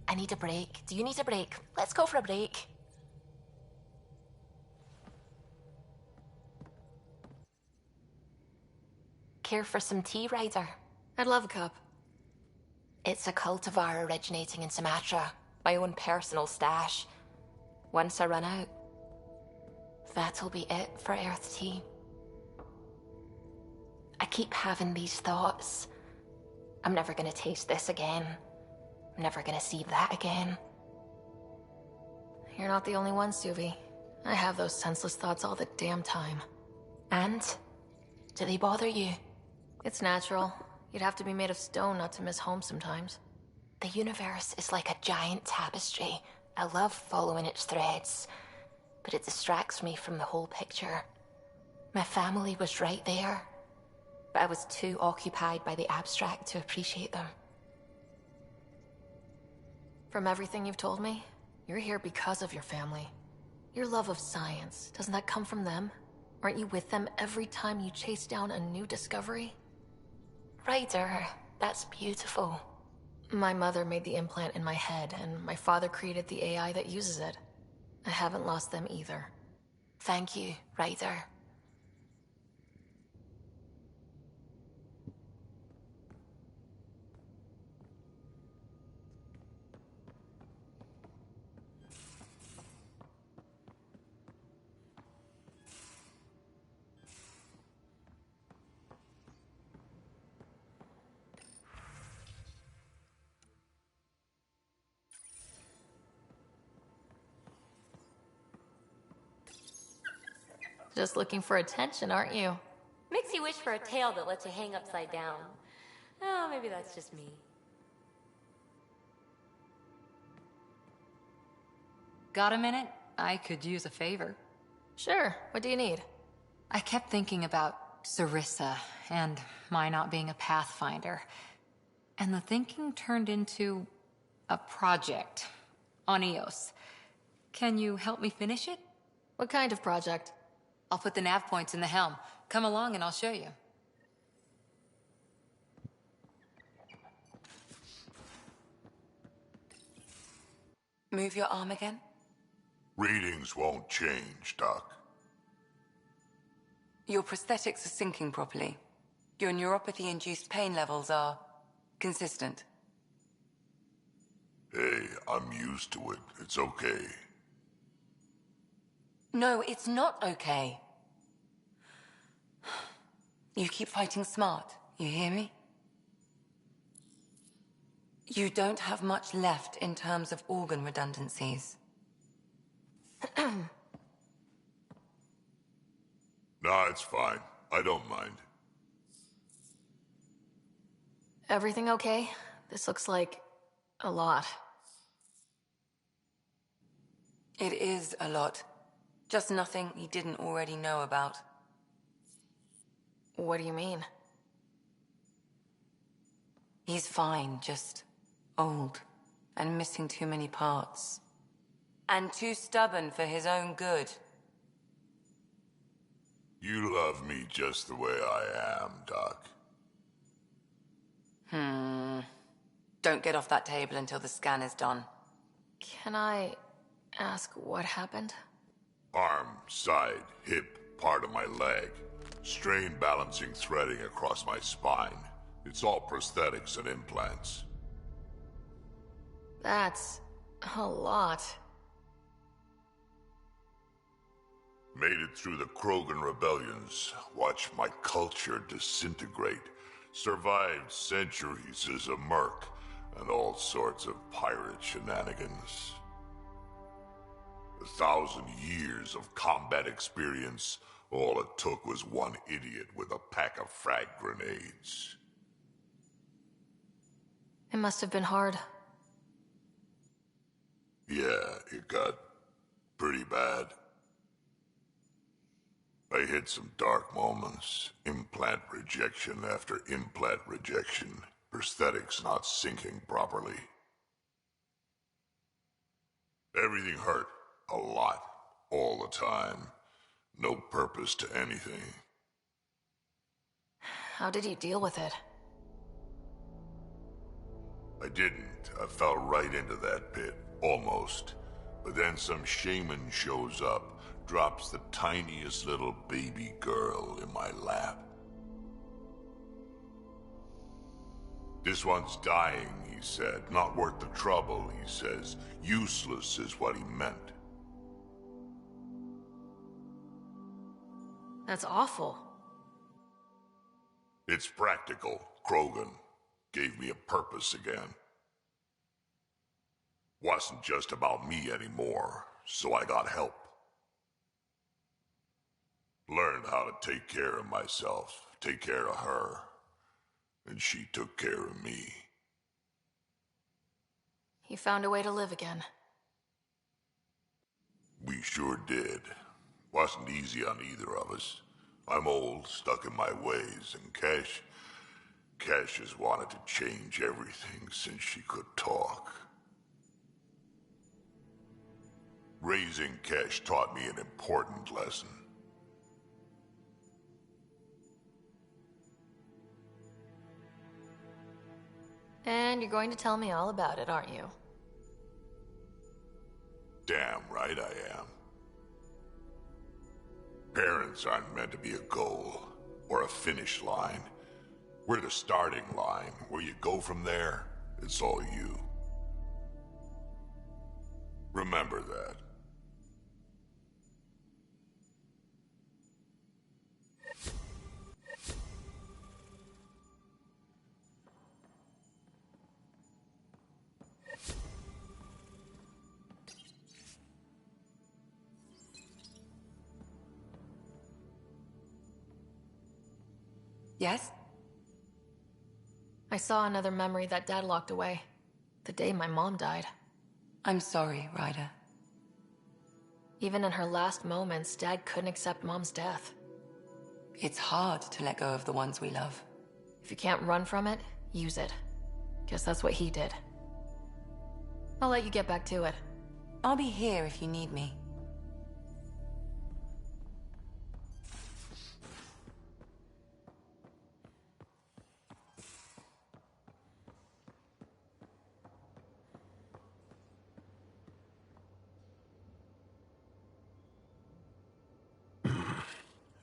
S11: I need a break. Do you need a break? Let's go for a break. Care for some tea, Ryder?
S2: I'd love a cup.
S11: It's a cultivar originating in Sumatra. My own personal stash. Once I run out, that'll be it for Earth Tea. I keep having these thoughts. I'm never gonna taste this again. I'm never gonna see that again.
S2: You're not the only one, Suvi. I have those senseless thoughts all the damn time.
S11: And? Do they bother you?
S2: It's natural. You'd have to be made of stone not to miss home sometimes.
S11: The universe is like a giant tapestry. I love following its threads, but it distracts me from the whole picture. My family was right there, but I was too occupied by the abstract to appreciate them.
S2: From everything you've told me, you're here because of your family. Your love of science, doesn't that come from them? Aren't you with them every time you chase down a new discovery?
S11: Ryder, that's beautiful.
S2: My mother made the implant in my head, and my father created the AI that uses it. I haven't lost them either.
S11: Thank you, Ryder.
S2: Just looking for attention, aren't you?
S15: Makes you wish for a tail that lets you hang upside down. Oh, maybe that's just me.
S16: Got a minute? I could use a favor.
S2: Sure, what do you need?
S16: I kept thinking about Sarissa and my not being a Pathfinder. And the thinking turned into a project on Eos. Can you help me finish it?
S2: What kind of project?
S16: I'll put the nav points in the helm. Come along and I'll show you. Move your arm again.
S12: Readings won't change, Doc.
S16: Your prosthetics are syncing properly. Your neuropathy-induced pain levels are consistent.
S12: Hey, I'm used to it. It's okay.
S16: No, it's not okay. You keep fighting smart, you hear me? You don't have much left in terms of organ redundancies.
S12: Nah, it's fine. I don't mind.
S2: Everything okay? This looks like a lot.
S16: It is a lot. Just nothing he didn't already know about.
S2: What do you mean?
S16: He's fine, just old and missing too many parts. And too stubborn for his own good.
S12: You love me just the way I am, Doc.
S16: Don't get off that table until the scan is done.
S2: Can I ask what happened?
S12: Arm, side, hip, part of my leg. Strain balancing threading across my spine. It's all prosthetics and implants.
S2: That's a lot.
S12: Made it through the Krogan rebellions. Watched my culture disintegrate. Survived centuries as a merc and all sorts of pirate shenanigans. 1,000 years of combat experience. All it took was one idiot with a pack of frag grenades.
S2: It must have been hard.
S12: Yeah, it got pretty bad. I hit some dark moments. Implant rejection after implant rejection. Prosthetics not syncing properly. Everything hurt. A lot. All the time. No purpose to anything.
S2: How did you deal with it?
S12: I didn't. I fell right into that pit. Almost. But then some shaman shows up, drops the tiniest little baby girl in my lap. This one's dying, he said. Not worth the trouble, he says. Useless is what he meant.
S2: That's awful.
S12: It's practical. Krogan gave me a purpose again. Wasn't just about me anymore, so I got help. Learned how to take care of myself, take care of her. And she took care of me.
S2: He found a way to live again.
S12: We sure did. Wasn't easy on either of us. I'm old, stuck in my ways, and Cash has wanted to change everything since she could talk. Raising Cash taught me an important lesson.
S2: And you're going to tell me all about it, aren't you?
S12: Damn right I am. Parents aren't meant to be a goal, or a finish line. We're the starting line. Where you go from there, it's all you. Remember that.
S16: Yes?
S2: I saw another memory that Dad locked away. The day my mom died.
S16: I'm sorry, Ryder.
S2: Even in her last moments, Dad couldn't accept Mom's death.
S16: It's hard to let go of the ones we love.
S2: If you can't run from it, use it. Guess that's what he did. I'll let you get back to it.
S16: I'll be here if you need me.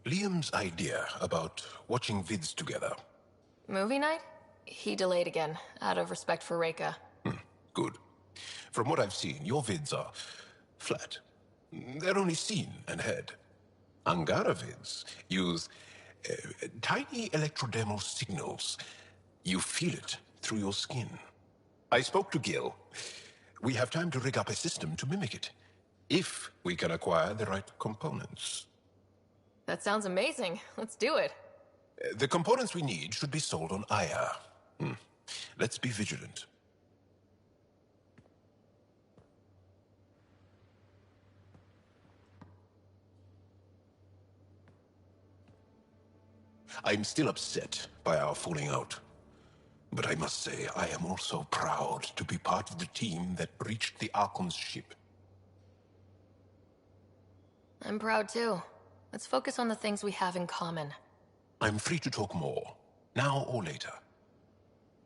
S4: Liam's idea about watching vids together.
S2: Movie night? He delayed again, out of respect for Reika.
S4: Good. From what I've seen, your vids are flat. They're only seen and heard. Angara vids use tiny electrodermal signals. You feel it through your skin. I spoke to Gil. We have time to rig up a system to mimic it, if we can acquire the right components.
S2: That sounds amazing. Let's do it.
S4: The components we need should be sold on Aya. Let's be vigilant. I'm still upset by our falling out. But I must say, I am also proud to be part of the team that breached the Archon's ship.
S2: I'm proud too. Let's focus on the things we have in common.
S4: I'm free to talk more, now or later.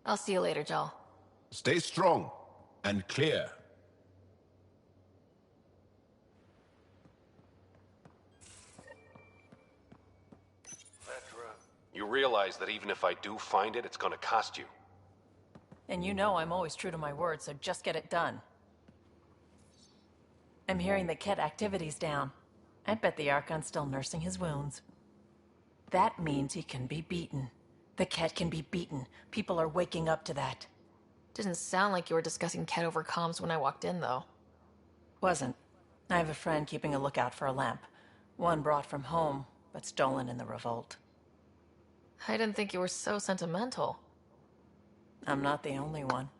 S2: I'll see you later, Jal.
S4: Stay strong and clear.
S17: You realize that even if I do find it, it's gonna cost you.
S18: And you know I'm always true to my word, so just get it done. I'm hearing that Ket activity's down. I bet the Archon's still nursing his wounds. That means he can be beaten. The Ket can be beaten. People are waking up to that.
S2: Didn't sound like you were discussing Ket over comms when I walked in, though.
S18: Wasn't. I have a friend keeping a lookout for a lamp. One brought from home, but stolen in the revolt.
S2: I didn't think you were so sentimental.
S18: I'm not the only one.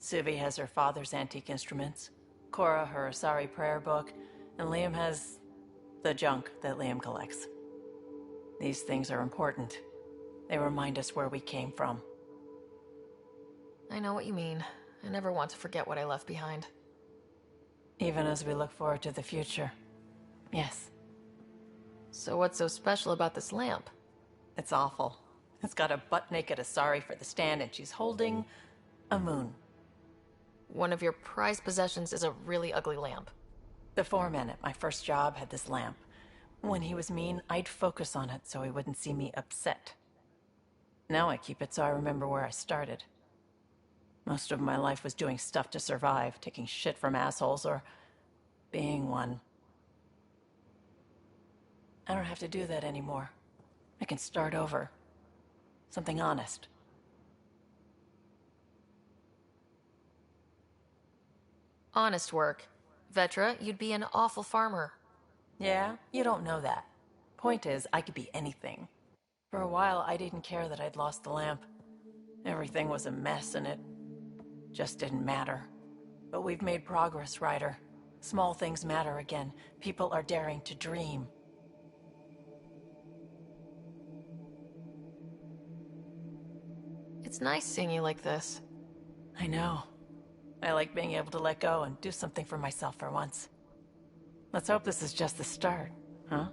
S18: Suvi has her father's antique instruments, Cora her Asari prayer book, and Liam has the junk that Liam collects. These things are important. They remind us where we came from.
S2: I know what you mean. I never want to forget what I left behind.
S18: Even as we look forward to the future. Yes.
S2: So what's so special about this lamp?
S18: It's awful. It's got a butt-naked Asari for the stand, and she's holding a moon.
S2: One of your prized possessions is a really ugly lamp.
S18: The foreman at my first job had this lamp. When he was mean, I'd focus on it so he wouldn't see me upset. Now I keep it so I remember where I started. Most of my life was doing stuff to survive, taking shit from assholes or being one. I don't have to do that anymore. I can start over. Something honest.
S2: Honest work. Vetra, you'd be an awful farmer.
S18: Yeah? You don't know that. Point is, I could be anything. For a while, I didn't care that I'd lost the lamp. Everything was a mess and it just didn't matter. But we've made progress, Ryder. Small things matter again. People are daring to dream.
S2: It's nice seeing you like this.
S18: I know. I like being able to let go and do something for myself for once. Let's hope this is just the start, huh?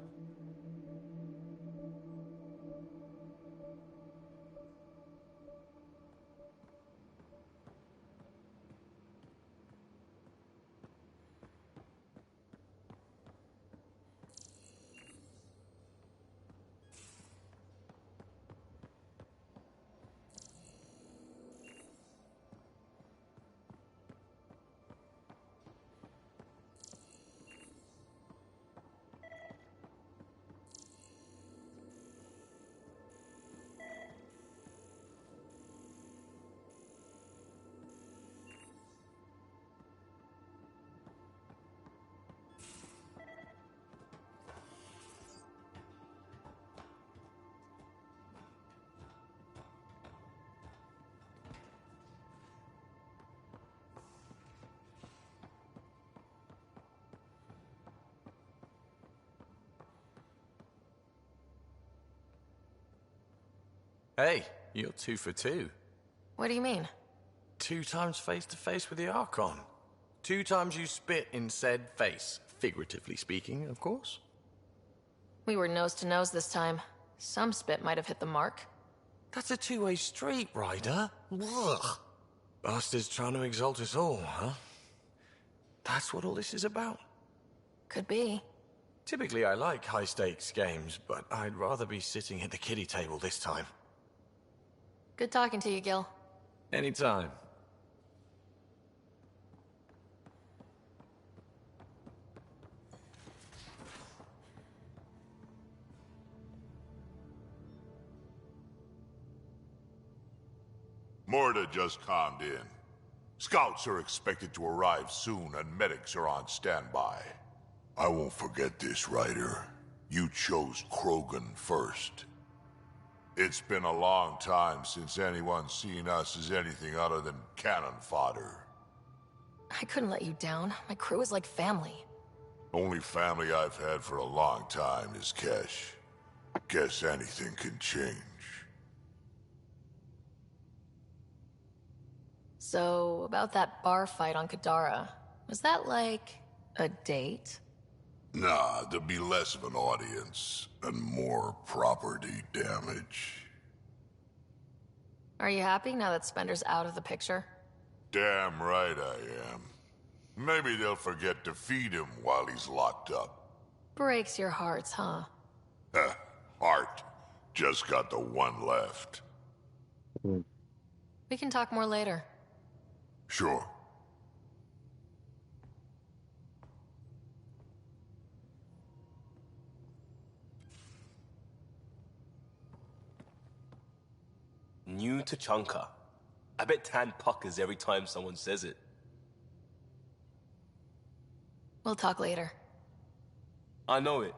S19: Hey, you're 2 for 2.
S2: What do you mean?
S19: 2 times face-to-face with the Archon. 2 times you spit in said face. Figuratively speaking, of course.
S2: We were nose to nose this time. Some spit might have hit the mark.
S19: That's a two-way street, Ryder. Ugh. Bastards trying to exalt us all, huh? That's what all this is about?
S2: Could be.
S19: Typically I like high-stakes games, but I'd rather be sitting at the kiddie table this time.
S2: Good talking to you, Gil.
S19: Anytime.
S12: Morta just calmed in. Scouts are expected to arrive soon and medics are on standby. I won't forget this, Ryder. You chose Krogan first. It's been a long time since anyone's seen us as anything other than cannon fodder.
S2: I couldn't let you down. My crew is like family.
S12: Only family I've had for a long time is Kesh. Guess anything can change.
S2: So, about that bar fight on Kadara, was that like a date?
S12: Nah, there'd be less of an audience and more property damage.
S2: Are you happy now that Spender's out of the picture?
S12: Damn right I am. Maybe they'll forget to feed him while he's locked up.
S2: Breaks your hearts, huh?
S12: Heart. Just got the one left.
S2: We can talk more later.
S12: Sure.
S14: New Tachanka. I bet Tan puckers every time someone says it.
S2: We'll talk later.
S14: I know it.